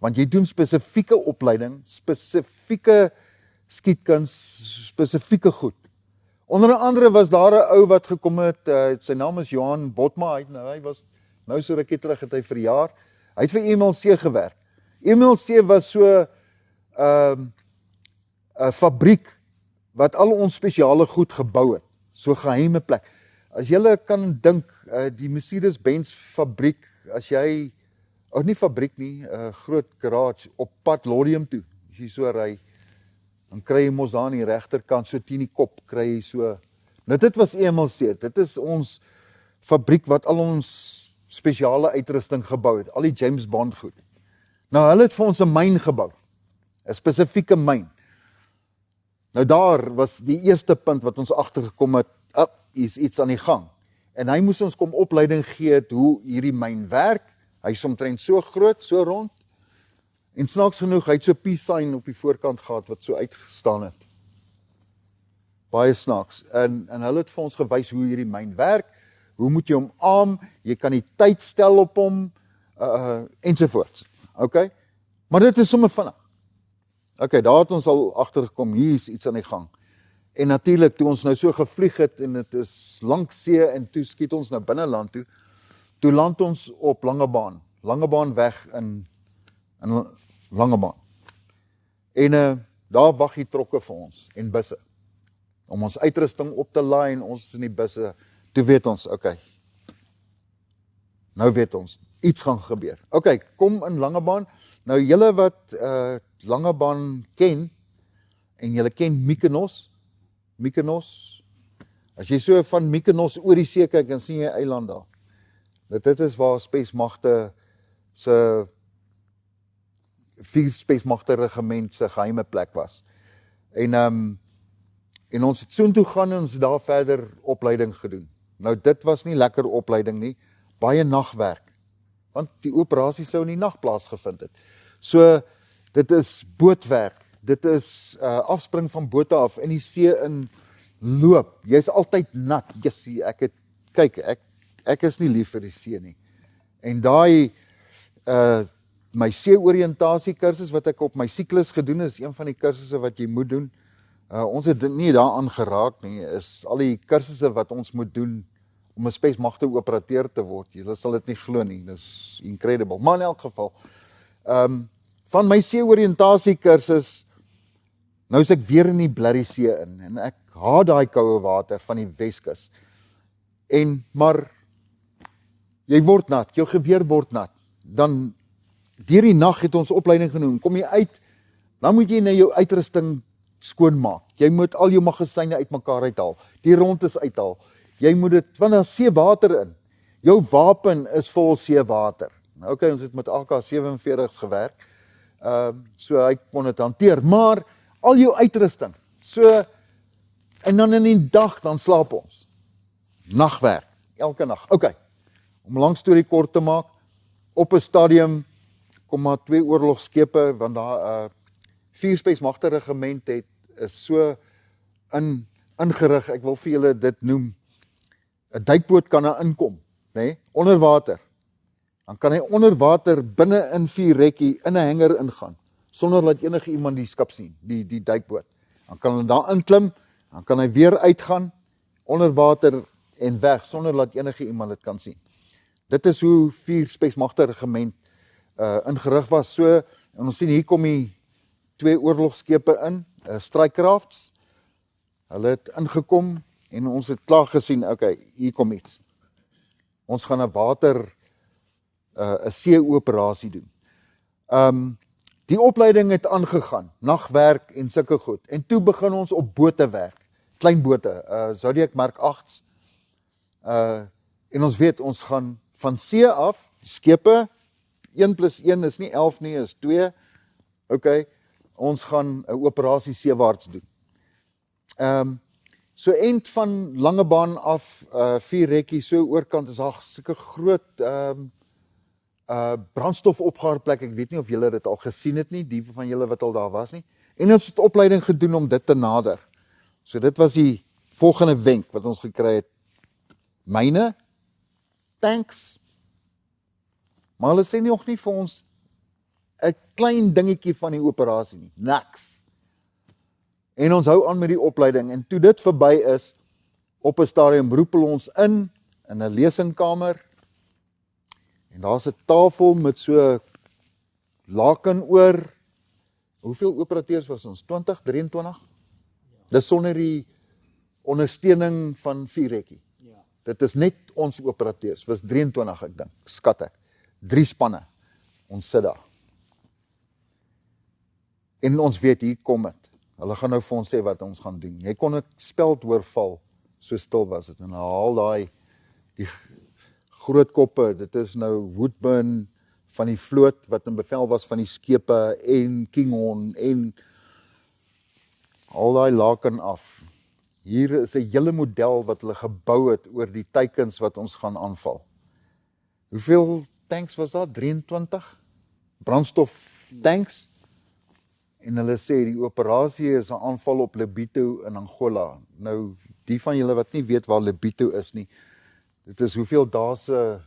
want jy doen spesifieke opleiding, spesifieke skietkuns, spesifieke goed. Onder andere was daar 'n ou wat gekom het, sy naam is Johan Botma, hy was nou so rukkie terug, het hy verjaar. Hy het vir MLC gewerk. MLC was so 'n fabriek wat al ons spesiale goed gebou het, so geheime plek. As jy kan dink, die Mercedes-Benz fabriek, as jy, nie fabriek nie, 'n groot garage op pad Lodium toe, as jy so ry, dan kry jy mos daar aan die regterkant, so teen die kop, kry jy so. Nou dit was EMLC, dit is ons fabriek wat al ons spesiale uitrusting gebou het, al die James Bond goed. Nou hulle het vir ons 'n myn gebou, 'n spesifieke myn. Nou daar was die eerste punt wat ons agtergekom het, is iets aan die gang. En hy moes ons kom opleiding gee hoe hierdie myn werk. Hy is omtrent so groot, so rond. En snaaks genoeg, hy het so 'n peace sign op die voorkant gehad wat so uitgestaan het. Baie snaaks. En hulle het vir ons gewys hoe hierdie myn werk. Hoe moet jy hom aam? Jy kan die tyd stel op hom, ensovoorts. Okay? Maar dit is sommer vinnig. Okay, daar het ons al agtergekom, hier is iets aan die gang. En natuurlik, toe ons nou so gevlieg het, en dit is langs see, en toe skiet ons nou binneland toe, toe land ons op Langebaan weg in Langebaan. En daar wag die trokke vir ons, en busse, om ons uitrusting op te laai, en ons is in die busse, toe weet ons, okay, nou weet ons, iets gaan gebeur. Okay, kom in Langebaan, nou julle wat Langebaan ken, en julle ken Mykonos, as jy so van Mykonos oor die see kyk, dan sien jy eiland daar. Dit is waar spesmagte se 4 spesmagte regiment se geheime plek was. En ons het soontoe gaan en ons het daar verder opleiding gedoen. Nou dit was nie lekker opleiding nie, baie nagwerk, want die operasie sou in die nag plaasgevind het. So dit is bootwerk, dit is afspring van bote af in die see in loop. Jy's altyd nat. Jessie, ek is nie lief vir die see nie. En daai my see-oriëntasie kursus wat ek op my siklus gedoen is een van die kursusse wat jy moet doen. Ons het nie daaraan geraak nie, is al die kursusse wat ons moet doen om 'n spesmagte operateur te word. Julle sal dit nie glo nie, dis incredible. Maar in elk geval, van my see-oriëntasie kursus, nou is ek weer in die blerrie see in, en ek haat daai koue water van die Weskus. Maar jy word nat, jou geweer word nat. Dan deur die nag het ons opleiding genoem. Kom jy uit, dan moet jy jou uitrusting skoonmaak. Jy moet al jou magasyne uitmekaar uithaal. Die rond is uithaal. Jy moet dit, want daar is seewater in. Jou wapen is vol seewater. Okay, ons het met AK-47's gewerk. So hy kon dit hanteer, maar al jou uitrusting. So, en dan in die dag, dan slaap ons. Nagwerk, elke nag. Okay, om lang storie kort te maak, op 'n stadium kom maar 2 oorlogskepe, want daar 4 spesmagte regiment is so ingerig, ek wil vir julle dit noem, 'n duikboot kan daar inkom, nee, onder water. Dan kan hy onder water binne in 4 rekkie in 'n hanger ingaan, sonder dat enige iemand die skip sien, die duikboot. Dan kan hy daar inklim, dan kan hy weer uitgaan, onder water en weg, sonder dat enige iemand dit kan sien. Dit is hoe 4 Spesmagte regiment ingerig was. So, en ons sien hier kom die 2 oorlogskepe in, Strike-crafts. Hulle het ingekom en ons het klaar gesien, okay, hier kom iets. Ons gaan 'n see-operasie doen. Die opleiding het aangegaan, nagwerk en sulke goed. En toe begin ons op bote werk, klein bote, Zodiac Mark 8's. En ons weet, ons gaan van see af, skepe, 1 + 1 is nie 11 nie, is 2. Okay, ons gaan 'n operasie seewaarts doen. So eind van Langebaan af, 4 rekkie, so oorkant is daar sulke groot brandstofopgaarplek. Ek weet nie of julle dit al gesien het nie, die van julle wat al daar was nie. En ons het opleiding gedoen om dit te nader. So dit was die volgende wenk wat ons gekry het. Myne, tanks, maar hulle sê nog nie vir ons 'n klein dingetjie van die operasie nie, niks. En ons hou aan met die opleiding, en toe dit verby is, op 'n stadium roep hulle ons in 'n lesingkamer, en daar's 'n tafel met so laken oor. Hoeveel operateurs was ons? 20, 23? Dis sonder die ondersteuning van 4 rekkie. Dit is net ons operateurs, was 23 ek dink, skat ek. 3 spanne, ons sit daar. En ons weet, hier kom het. Hulle gaan nou vir ons sê wat ons gaan doen. Jy kon 'n speld hoorval, so stil was dit. En haal die groot koppe, dit is nou Woodburn van die vloot, wat in bevel was van die skepe, en Kinghorn, en al daai laken af. Hier is 'n hele model wat hulle gebou het oor die teikens wat ons gaan aanval. Hoeveel tanks was daar? 23? Brandstof tanks. En hulle sê die operasie is 'n aanval op Lobito in Angola. Nou, die van julle wat nie weet waar Lobito is nie, dit is hoeveel dae se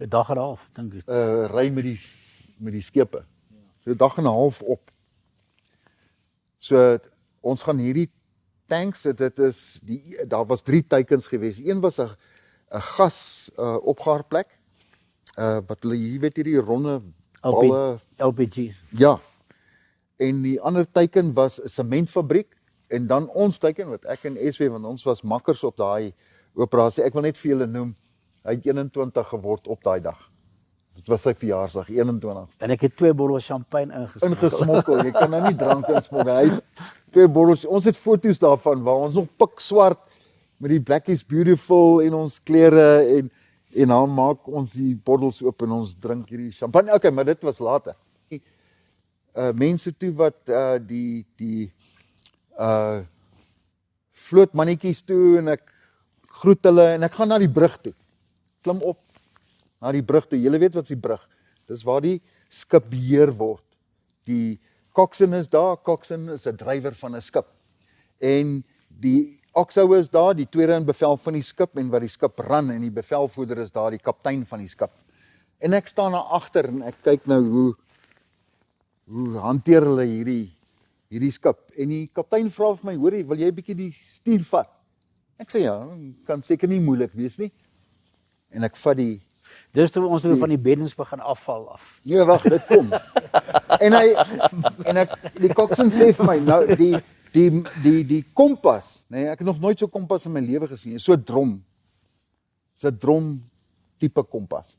So 'n dag en 'n half, dink ek. ry met die skepe. So 'n dag en 'n half op. So ons gaan hierdie tanks, daar was 3 teikens gewees. Een was 'n gas opgaarplek, wat hulle hier weet hierdie ronde balle LPG. Ja. En die ander teiken was 'n sementfabriek, en dan ons teiken wat ek en SW, want ons was makkers op daai operasie. Ek wil net vir julle noem, hy het 21 geword op daai dag. Dit was sy verjaarsdag, 21. En ek het 2 bottels champagne Ingesmokkel. Jy kan nou nie drank insmokkel. Hy het 2 bottels. Ons het foto's daarvan waar ons nog pikswart met die Black is Beautiful en ons klere, en dan maak ons die bottels oop en ons drink hierdie champagne. Okay, maar dit was later. Mense toe wat die vlootmannetjies toe, en ek groet hulle, en ek gaan na die brug toe. Klim op na die brug toe. Julle weet wat is die brug? Dis waar die skip beheer word. Die coxswain is daar. Coxswain is 'n drywer van 'n skip. En die oxhouer is daar, die tweede in bevel van die skip, en wat die skip ran, en die bevelvoerder is daar, die kaptein van die skip. En ek staan daar agter en ek kyk nou hoe hanteer hulle hierdie skip. En die kaptein vra vir my, hoorie, wil jy bietjie die stuur vat? Ek sê ja, kan seker nie moeilik wees nie. En ek vat die Dis toe ons van die beddens begin afval af. Nee, wag, dit kom. en die coxswain sê vir my, nou die kompas, nee, ek het nog nooit so kompas in my lewe gesien, so drom. Dis 'n drom tipe kompas.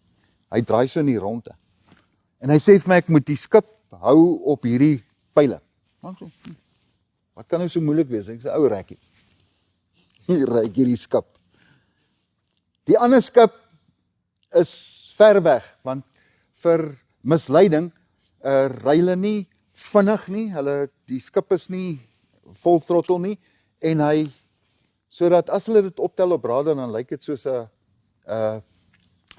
Hy draai so in die ronde. En hy sê vir my, ek moet die skip hou op hierdie pyle. Wat kan nou so moeilik wees? Ek sê, ou rekkie. Hier ry ek hierdie skip. Die ander skip is ver weg, want vir misleiding ry hulle nie vinnig nie, die skip is nie vol throttle nie, en sodat as hulle dit optel op radar, dan lyk dit soos 'n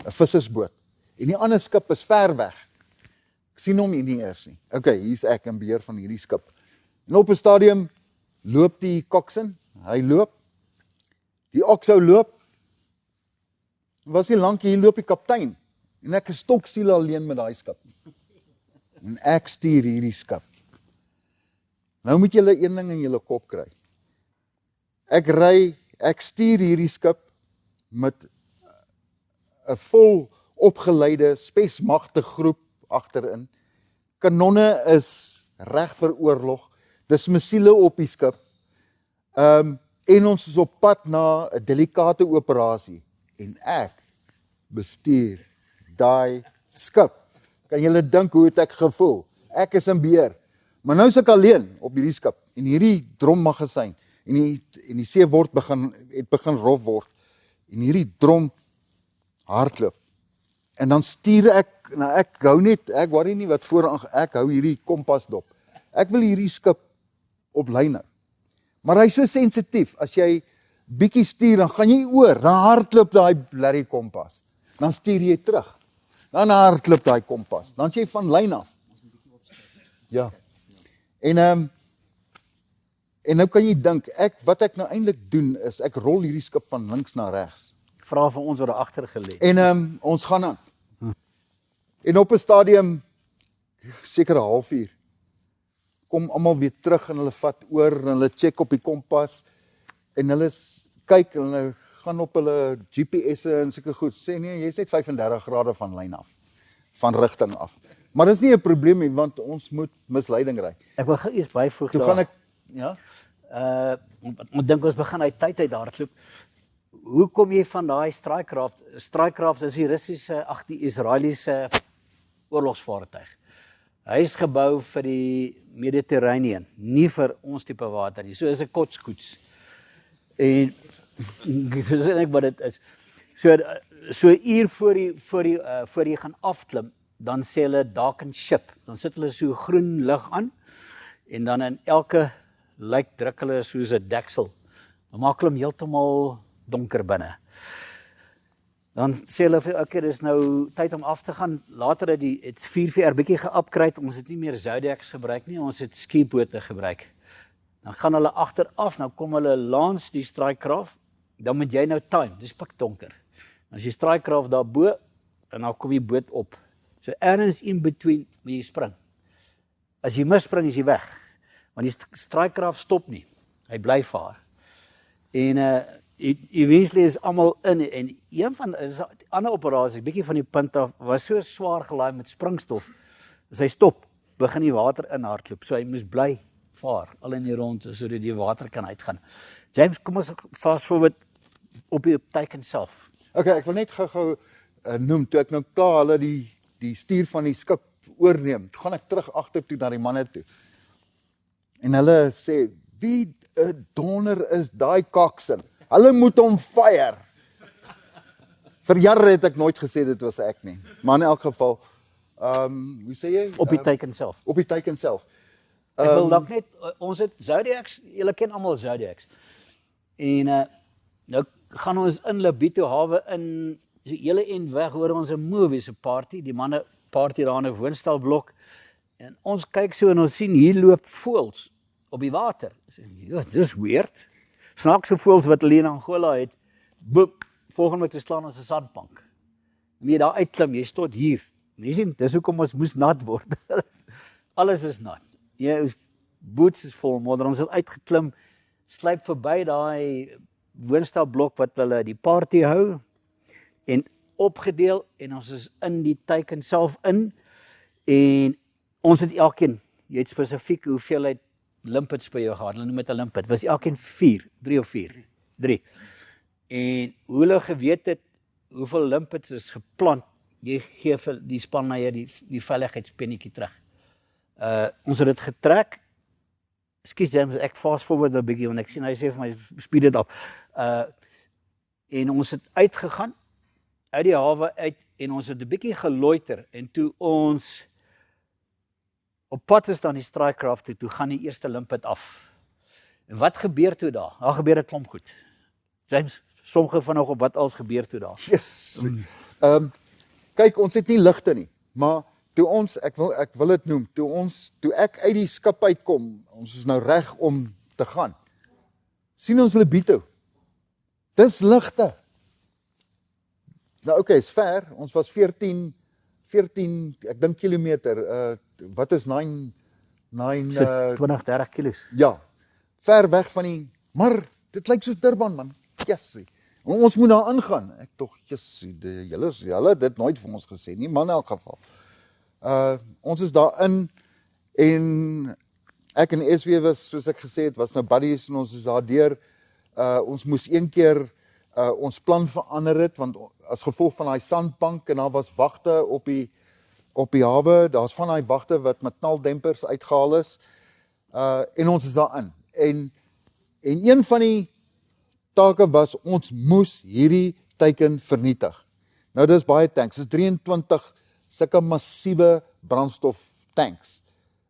vissersboot. En die ander skip is ver weg. Ek sien hom nie eers nie. Okay, hier's ek in beheer van hierdie skip. En op 'n stadium loop die coxswain, hy loop, die oxhou loop, was nie lank hier loop die kaptein, en ek is stokstil alleen met daai skip. En ek stuur hierdie skip. Nou moet julle een ding in julle kop kry. Ek stuur hierdie skip met 'n vol opgeleide spesmagte groep agterin. Kanonne is reg vir oorlog. Dis missiele op die skip. En ons is op pad na 'n delikate operasie en ek bestuur daai skip. Kan julle dink hoe het ek gevoel? Ek is in beheer. Maar nou is ek alleen op hierdie skip en hierdie drommagasyn en die see het begin rof word en hierdie drom hardloop. En dan stuur ek worry nie wat voor ek hou hierdie kompas dop. Ek wil hierdie skip op lyn hou. Maar hy's so sensitief, as jy bietjie stuur, dan gaan jy oor, dan hardloop daai blerrie kompas. Dan stuur jy terug. Dan hardloop daai kompas. Dan is jy van lyn af. Ja. En nou kan jy dink, wat ek nou eintlik doen is, ek rol hierdie skip van links na regs. Vra vir ons wat daar agter gelê. En ons gaan aan. En op 'n stadium, seker 'n halfuur, kom almal weer terug en hulle vat oor en hulle check op die kompas en hulle kyk en hulle gaan op hulle GPS'e en sulke goed. Sê nee, jy's net 35 grade van lyn af, van rigting af. Maar dis nie 'n probleem nie, want ons moet misleiding ry. Ek wil eers byvoeg Toe gaan ek, ja, ek dink ons begin uit tyd uit hardloop. Hoe kom jy van daai Strikekraft? Strikekraft is die Israeliese oorlogsvaartuig. Hy is gebou vir die Mediterranean, nie vir ons tipe water nie. So is 'n kotskoets. En ek wat dit is. So uur voor jy gaan afklim, dan sê hulle dark and ship. Dan sit hulle so groen lig aan en dan in elke lyk druk hulle soos 'n deksel. Dan maak hulle hom heeltemal donker binne. Dan sê hulle vir okay, dis nou tyd om af te gaan. Later het 4VR bietjie geupgrade. Ons het nie meer Zodiacs gebruik nie, ons het skiebote gebruik. Dan gaan hulle agteraf, nou kom hulle lance die Strikekraft. Dan moet jy nou time, dis pikdonker. As jy Strikekraft daarbo en dan kom die boot op. So ergens in between moet jy spring. As jy misspring is jy weg. Want die Strikekraft stop nie. Hy bly vaar. En eventually is almal in en een van die ander operasie, bietjie van die punt af, was so swaar gelaai met springstof. As hy stop, begin die water inhardloop. So hy moes bly vaar al in die ronde sodat die water kan uitgaan. James, kom ons fast forward op die teiken self. Okay, ek wil net gou noem toe ek nou klaar hulle die stuur van die skip oorneem. Toe gaan ek terug agtertoe na die manne toe. En hulle sê, wie 'n donder is daai kaksin? Hulle moet hom fire. Vir jare het ek nooit gesê dit was ek nie. Maar in elk geval, hoe sê jy? Op die teiken self. Op die teiken self. Ek wil dalk net, ons het Zodiacs, julle ken almal Zodiacs. En nou gaan ons in Lobito hawe in, so hele end weg hoor ons 'n movie se party, die manne party daar in 'n woonstelblok. En ons kyk so en ons sien hier loop voëls op die water. Ja, dis weird. Snaakse voëls wat hulle in Angola het. Boep, volgende week staan ons 'n sandbank. En jy daar uitklim, jy stot hier. Jy sien, dis hoekom ons moes nat word. Alles is nat. Jou boots is vol, maar ons het uitgeklim, sluip verby daai woonstelblok wat hulle die party hou en opgedeel en ons is in die teiken self in en ons het elkeen, jy het spesifiek hoeveelheid limpets by jou gehad, hulle noem dit 'n limpet, was elkeen 3 of 4. En hoe hulle geweet het hoeveel limpets is geplant, jy gee vir die span na jy die veiligheidspennetjie terug. Ons het dit getrek. Ekskuus James, ek fast forward 'n bietjie want ek sien hy sê vir my speed it up. En ons het uitgegaan uit die hawe uit en ons het 'n bietjie geloiter en toe ons op pad is dan die Strikekraft toe gaan die eerste limpet af. En wat gebeur toe daar? Daar gebeur 'n klomp goed. James, sommige van nog op wat als gebeur toe daar? Yes. Kyk, ons het nie ligte nie, maar toe ons, ek wil dit noem, toe ek uit die skip uitkom, ons is nou reg om te gaan, sien ons Lobito. Dis ligte. Nou okay, is ver, ons was 14, ek dink kilometer, wat is 9 20-30 kilos. Ja, ver weg van die, maar dit lyk soos Durban man, yes. En ons moet daar ingaan. Ek tog, julle het dit nooit vir ons gesê nie, maar in elk geval. Ons is daarin en ek en SW was, soos ek gesê het, was nou buddies en ons is daar deur. Ons moes een keer ons plan verander het, want as gevolg van daai sandbank en daar was wagte op die hawe, daar's van daai wagte wat met knaldempers uitgehaal is, en ons is daarin. En een van die take was, ons moes hierdie teiken vernietig. Nou dis baie tanks, dis 23 sulke massiewe brandstoftanks.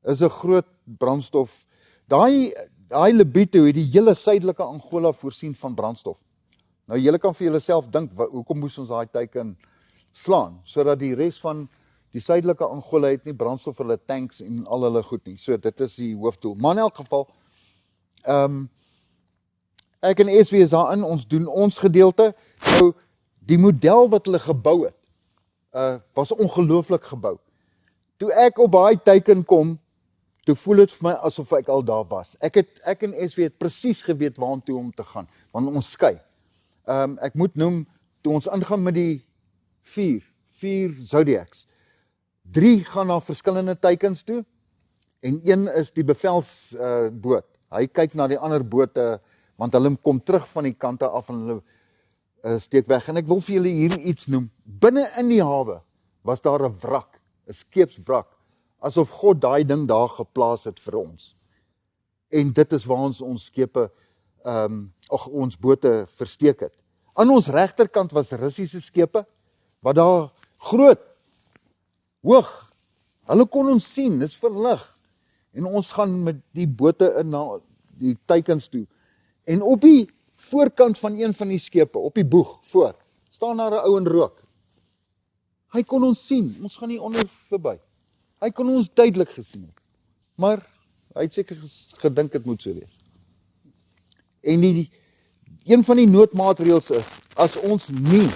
Is 'n groot brandstof. Daai Lobito het die hele suidelike Angola voorsien van brandstof. Nou julle kan vir julleself dink, hoekom moes ons daai teiken slaan, sodat die res van die suidelike Angola het nie brandstof vir hulle tanks en al hulle goed nie. So dit is die hoofdoel. Maar in elk geval, ek en SW is daarin, ons doen ons gedeelte. Nou, die model wat hulle gebou het, was ongelooflik gebou. Toe ek op daai teiken kom, toe voel dit vir my asof ek al daar was. Ek en SW het presies geweet waartoe om te gaan, want ons skei. Ek moet noem, toe ons ingaan met die vier Zodiacs, 3 gaan na verskillende teikens toe, en 1 is die bevelsboot. Hy kyk na die ander bote, want hulle kom terug van die kante af en hulle steek weg. En ek wil vir julle hier iets noem. Binne in die hawe was daar 'n wrak, 'n skeepswrak, asof God daai ding daar geplaas het vir ons. En dit is waar ons skepe, ons bote versteek het. Aan ons regterkant was Russiese skepe, wat daar groot, hoog, hulle kon ons sien, dis verlig. En ons gaan met die bote in na die teikens toe. En op die voorkant van een van die skepe, op die boeg voor, staan daar 'n ou en rook. Hy kon ons sien, ons gaan nie onder verby. Hy kon ons duidelik gesien het. Maar hy het seker gedink het moet so wees. En een van die noodmaatreëls is, as ons nie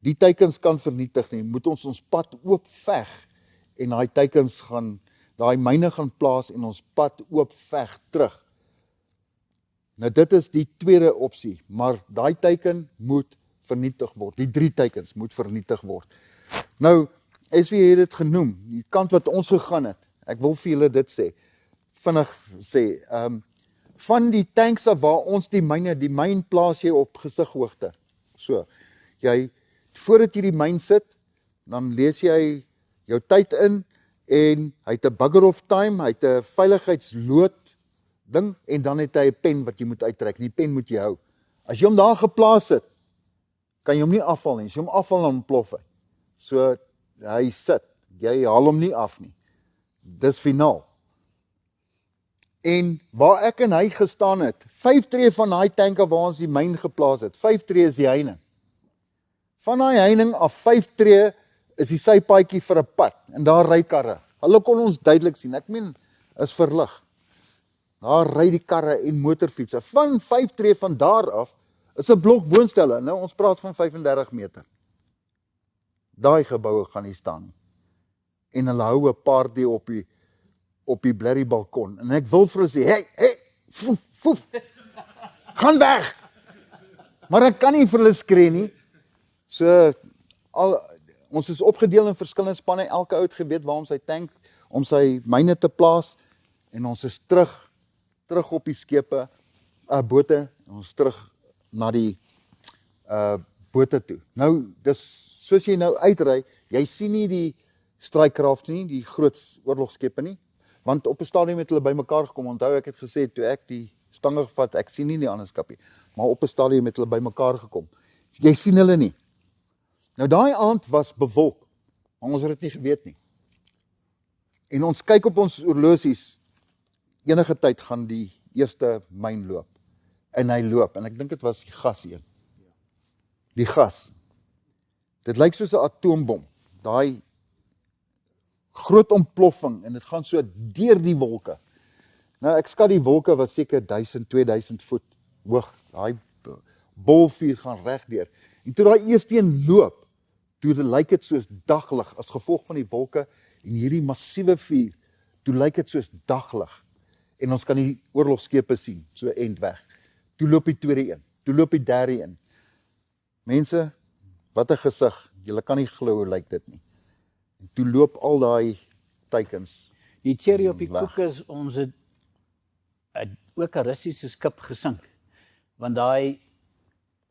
die teikens kan vernietig nie, moet ons pad oop veg en daai teikens daai myne gaan plaas en ons pad oop veg terug. Nou dit is die tweede opsie, maar daai teiken moet vernietig word. Die 3 teikens moet vernietig word. Nou, SW het dit genoem, die kant wat ons gegaan het, ek wil vir julle dit sê, vinnig sê, van die tanks af waar ons die myn plaas jy op gesighoogte. So, voordat jy die myn sit, dan lees jy jou tyd in, en hy het 'n bugger of time, hy het 'n veiligheidslood ding, en dan het hy 'n pen wat jy moet uittrek, en die pen moet jy hou. As jy hom daar geplaas het, kan jy hom nie afval nie, as jy hom afval dan plof hy. So, hy sit, jy haal hom nie af nie. Dis finaal. En waar ek en hy gestaan het, 5 tree van daai tanke waar ons die myn geplaas het, 5 tree is die heining. Van daai heining af 5 tree is die sypaadjie vir 'n pad, en daar ry karre. Hulle kon ons duidelik sien, ek meen, is verlig. Daar ry die karre en motorfietsse. Van 5 tree van daar af is 'n blok woonstelle. Nou ons praat van 35 meter. Daai geboue gaan nie staan nie. En hulle hou 'n party op die blerrie balkon. En ek wil vir hulle sê, hey, foef, gaan weg. Maar ek kan nie vir hulle skree nie. So ons is opgedeel in verskillende spanne, elke ou het geweet waar om sy tank, om sy myne te plaas, en ons is terug op die skepe, bote, en ons terug na die bote toe. Nou, soos jy nou uitry, jy sien nie die strikekraft nie, die groot oorlogskepe nie, want op 'n stadium het hulle bymekaar gekom. Onthou ek het gesê, toe ek die stange gevat, ek sien nie die ander skapie, maar op 'n stadium het hulle bymekaar gekom. Jy sien hulle nie. Nou daai aand was bewolk, maar ons het dit nie geweet nie. En ons kyk op ons horlosies, enige tyd gaan die eerste myn loop. En hy loop, en ek dink dit was die gas een. Die gas. Dit lyk soos 'n atoombom. Daai groot ontploffing, en dit gaan so deur die wolke. Nou ek skat die wolke was seker 1000, 2000 voet hoog. Daai bolvuur gaan reg deur. En toe daai eerste een loop, toe lyk dit soos daglig, as gevolg van die wolke en hierdie massiewe vuur, toe lyk dit soos daglig. En ons kan die oorlogskepe sien, so end weg. Toe loop die tweede een, toe loop die derde een. Mense, wat 'n gesig. Julle kan nie glo hoe lyk dit nie. En toe loop al daai teikens. Die cherry op die Weg. koek is ons het ook 'n Russiese skip gesink. Want daai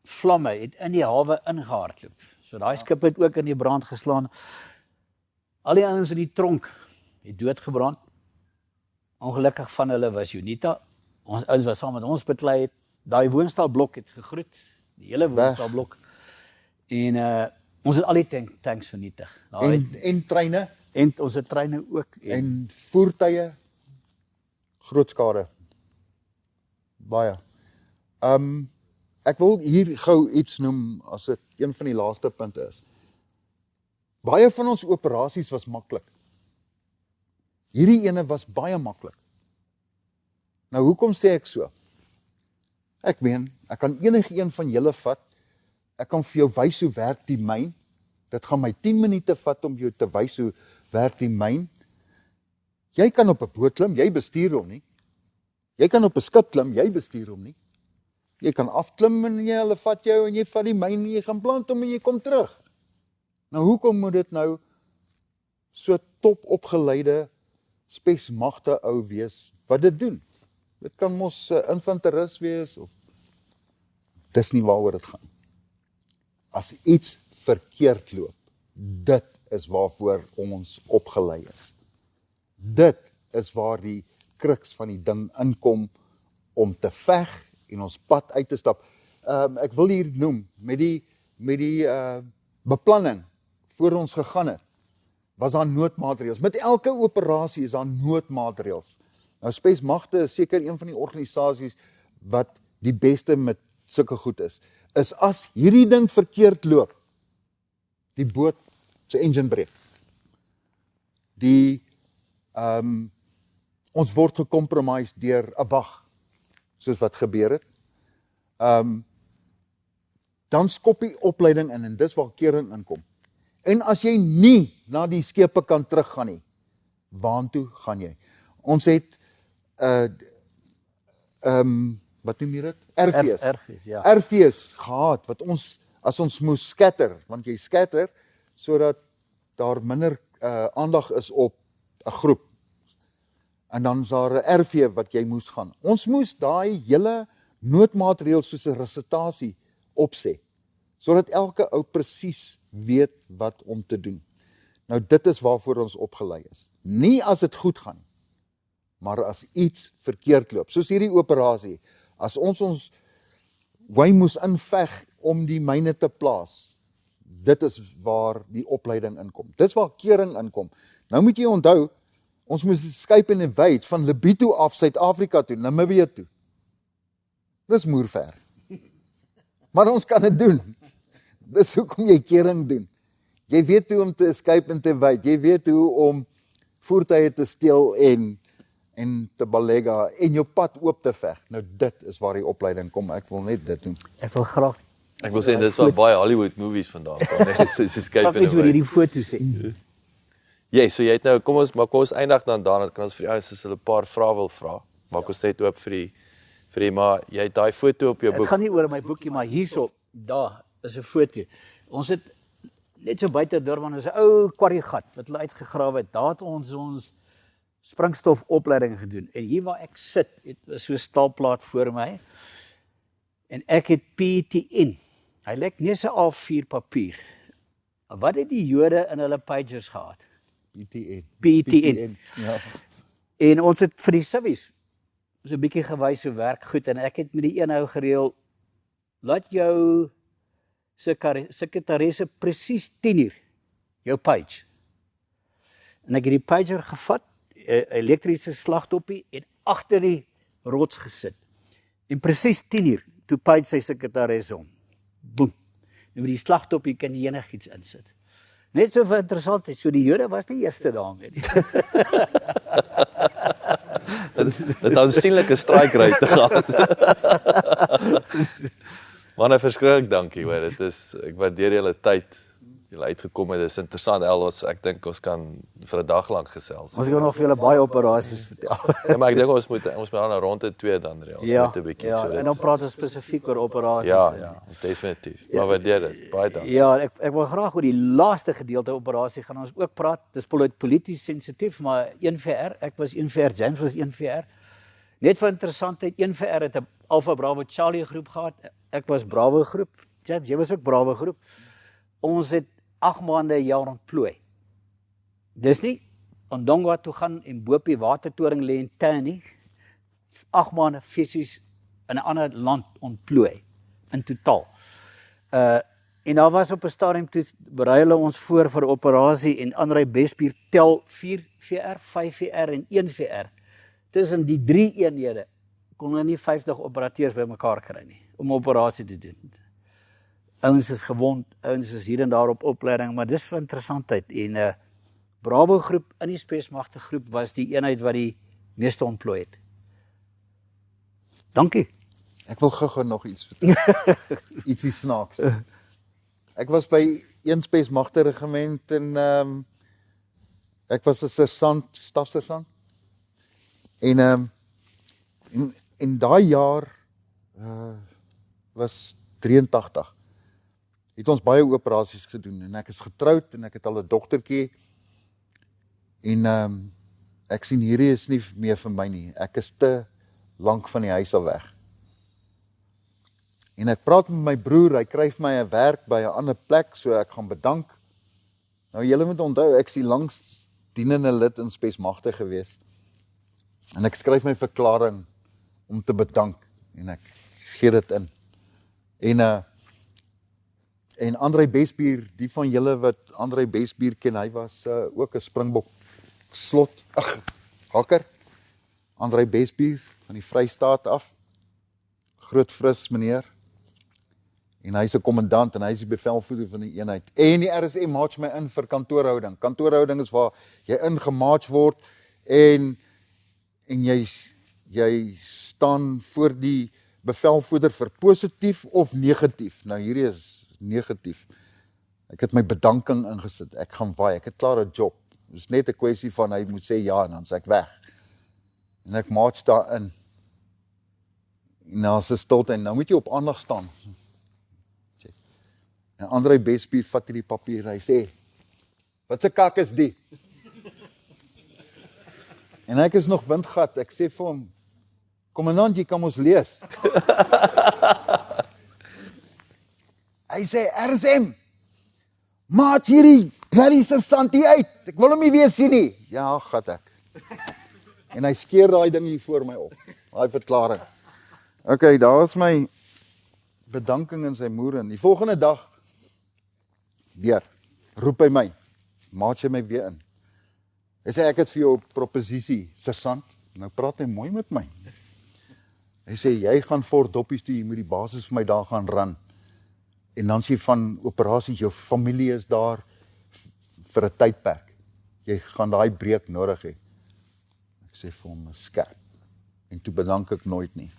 vlamme het in die hawe ingehardloop. So daai skip het ook in die brand geslaan. Al die ouens in die tronk het doodgebrand. Ongelukkig van hulle was Unita. Ons ouens wat saam met ons beklei het, daai woonstelblok het gegroet, die hele woonstelblok. En ons het al die tanks vernietig. En treine En ons het treine ook. en voertuie, groot skade. Baie. Ek wil hier gou iets noem as dit een van die laaste punte is. Baie van ons operasies was maklik. Hierdie ene was baie maklik. Nou hoekom sê ek so? Ek meen, ek kan enige een van julle vat. Ek kan vir jou wys hoe werk die myn. Dit gaan my 10 minute vat om jou te wys hoe werk die myn. Jy kan op 'n boot klim, jy bestuur hom nie. Jy kan op 'n skip klim, jy bestuur hom nie. Jy kan afklim en hulle vat jou en jy vat die myn en jy gaan plant hom en jy kom terug. Nou hoekom moet dit nou so top opgeleide spesmagte ou wees wat dit doen? Dit kan mos 'n infanteris wees of dis nie waaroor dit gaan. As iets verkeerd loop, dit is waarvoor ons opgelei is. Dit is waar die kruks van die ding inkom om te veg en ons pad uit te stap. Ek wil hier noem, met die beplanning voor ons gegaan het, was daar noodmaatreëls. Met elke operasie is daar noodmaatreëls. Nou spesmagte is seker een van die organisasies wat die beste met sulke goed is as hierdie ding verkeerd loop, die boot se engine breek. Ons word gecompromise deur 'n wag, soos wat gebeur het. Dan skop die opleiding in en dis waar kering inkom. En as jy nie na die skepe kan teruggaan nie, waartoe gaan jy? Ons het wat noem jy dit? RV's. Ja. RV's gehad wat as ons moes scatter, want jy scatter sodat daar minder aandag is op 'n groep. En dan is daar 'n RV wat jy moes gaan. Ons moes daai hele noodmaatreël soos 'n resitasie opsê, sodat elke ou presies weet wat om te doen. Nou dit is waarvoor ons opgelei is. Nie as dit goed gaan, maar as iets verkeerd loop. Soos hierdie operasie, as ons wy moes inveg om die myne te plaas, dit is waar die opleiding inkom. Dis waar kering inkom. Nou moet jy onthou, ons moes Skype en Wade van Lobito af Suid-Afrika toe, Namibië toe. Dis moerver. Maar ons kan dit doen. Dis hoekom jy kering doen. Jy weet hoe om te Skype en te Wade, jy weet hoe om voertuie te steel en te balega en jou pad oop te veg. Nou dit is waar die opleiding kom. Ek wil net dit doen. Ek wil graag Ek wil sê dis waar baie Hollywood movies vandaan kom. Net so Skype iets oor hierdie foto's sê. So jy het nou kom ons eindig dan daarna kan ons vir die ouens as hulle 'n paar vrae wil vra. Maak ons net oop vir die maar jy het daai foto op jou Dit boek. gaan nie oor my boekie, maar hierso, daar is 'n foto. Ons het net so buite Durban is 'n ou kwarriegat wat hulle uitgegrawe het. Daar het ons springstofopleiding gedoen. En hier waar ek sit, het so 'n staalplaat voor my. En ek het PTN. Hy lyk nie so A4 papier. Wat het die Jode in hulle pagers gehad? PTN. Ja. En ons het vir die civies so 'n bietjie gewys hoe werk goed en ek het met die een ou gereël, laat jou sekretaresse presies 10:00 jou page. En ek het die pager gevat, 'n elektriese slagtoppie en agter die rots gesit. En presies 10:00 toe page sy sekretaresse om. Boem. En met die slagtoppie kan jy enigiets insit. Net so interessant, so die Jode was die eerste daarmee. Dit aansienlike strikeryte gehad. Manne, verskriklik dankie hoor. Dit is ek waardeer julle tyd. julle uitgekom het. Dis interessant, Els, ek dink ons kan vir 'n dag lank gesels. Ons kan nog vir julle baie operasies vertel. Ja, maar ek dink ons moet aan 'n ronde 2 dan reël. Ons moet 'n bietjie so en dan praat ons spesifiek oor operasies. Ja, ons definitief. Maar waardeer dit. Baie dankie. Ja, ek wil graag oor die laaste gedeelte operasie gaan ons ook praat. Dis polities sensitief, maar 1VR, ek was 1VR, James was 1VR. Net vir interessantheid, 1VR het 'n Alpha Bravo Charlie groep gehad. Ek was Bravo groep. James, jy was ook Bravo groep. Ons het 8 maande 'n jaar ontplooi. Dis nie Ondongwa toe gaan en bo op die watertoring lê en teen nie. 8 maande fisies in 'n ander land ontplooi in totaal. En daar was op 'n stadium toe berei hulle ons voor vir 'n operasie en Andrei Bespier tel 4 VR, 5 VR en 1 VR. Tussen die 3 eenhede kon hulle nie 50 operateurs bymekaar kry nie om 'n operasie te doen. Ouens is gewond, ouens is hier en daar op opleiding, maar dis van interessantheid. En Bravo groep in die spesmagte groep was die eenheid wat die meeste ontplooi het. Dankie. Ek wil gou nog iets vertel. Ietsie snaaks. Ek was by een spesmagte regiment en ek was 'n sersant, stafsersant. En daai jaar was 83. Het ons baie operasies gedoen en ek is getroud en ek het al 'n dogtertjie en ek sien hierdie is nie meer vir my nie. Ek is te lank van die huis af weg. En ek praat met my broer, hy kry vir my 'n werk by 'n ander plek, so ek gaan bedank. Nou julle moet onthou, ek is die langs dienende lid in spesmagte gewees. En ek skryf my verklaring om te bedank en ek gee dit in. En Andrei Bespier, die van julle wat Andrei Bespier ken, hy was ook 'n Springbok hakker. Andrei Bespier van die Vrystaat af. Groot fris meneer. En hy's 'n kommandant en hy's die bevelvoerder van die eenheid. En die RSM match my in vir kantoorhouding. Kantoorhouding is waar jy ingematch word en jy staan voor die bevelvoerder vir positief of negatief. Nou hierdie is negatief. Ek het my bedanking ingesit. Ek gaan waai. Ek het klaar 'n job. Dit is net 'n kwessie van hy moet sê ja en dan sê ek weg. En ek match daarin. En nou is 'n stilte en nou moet jy op aandag staan. En Andrei Bespier vat hierdie papier. Hy sê: "Wat se kak is die?" En ek is nog windgat. Ek sê vir hom: "Kommandant, jy kan ons lees." Hy sê: "RSM, maak hierdie bloody sersant uit. Ek wil hom nie weer sien nie." Ja, gat ek. En hy skeer daai ding hier voor my op. Daai verklaring. Okay, daar is my bedanking in sy moer in. Die volgende dag weer roep hy my. Maak jy my weer in. Hy sê: "Ek het vir jou 'n proposisie, sersant." Nou praat hy mooi met my. Hy sê: "Jy gaan Fort Doppies toe, jy moet die basis vir my daar gaan run. En dan sê van operasie, jou familie is daar vir 'n tydperk. Jy gaan daai breek nodig hê." Ek sê vir hom: "Skerp." En toe bedank ek nooit nie.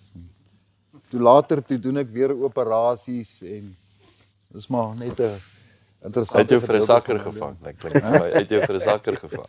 Toe later doen ek weer operasies en dis maar net 'n interessante. Hy het jou vir 'n sakker gevang. Ek klink vir my, hy het jou vir 'n sakker gevang.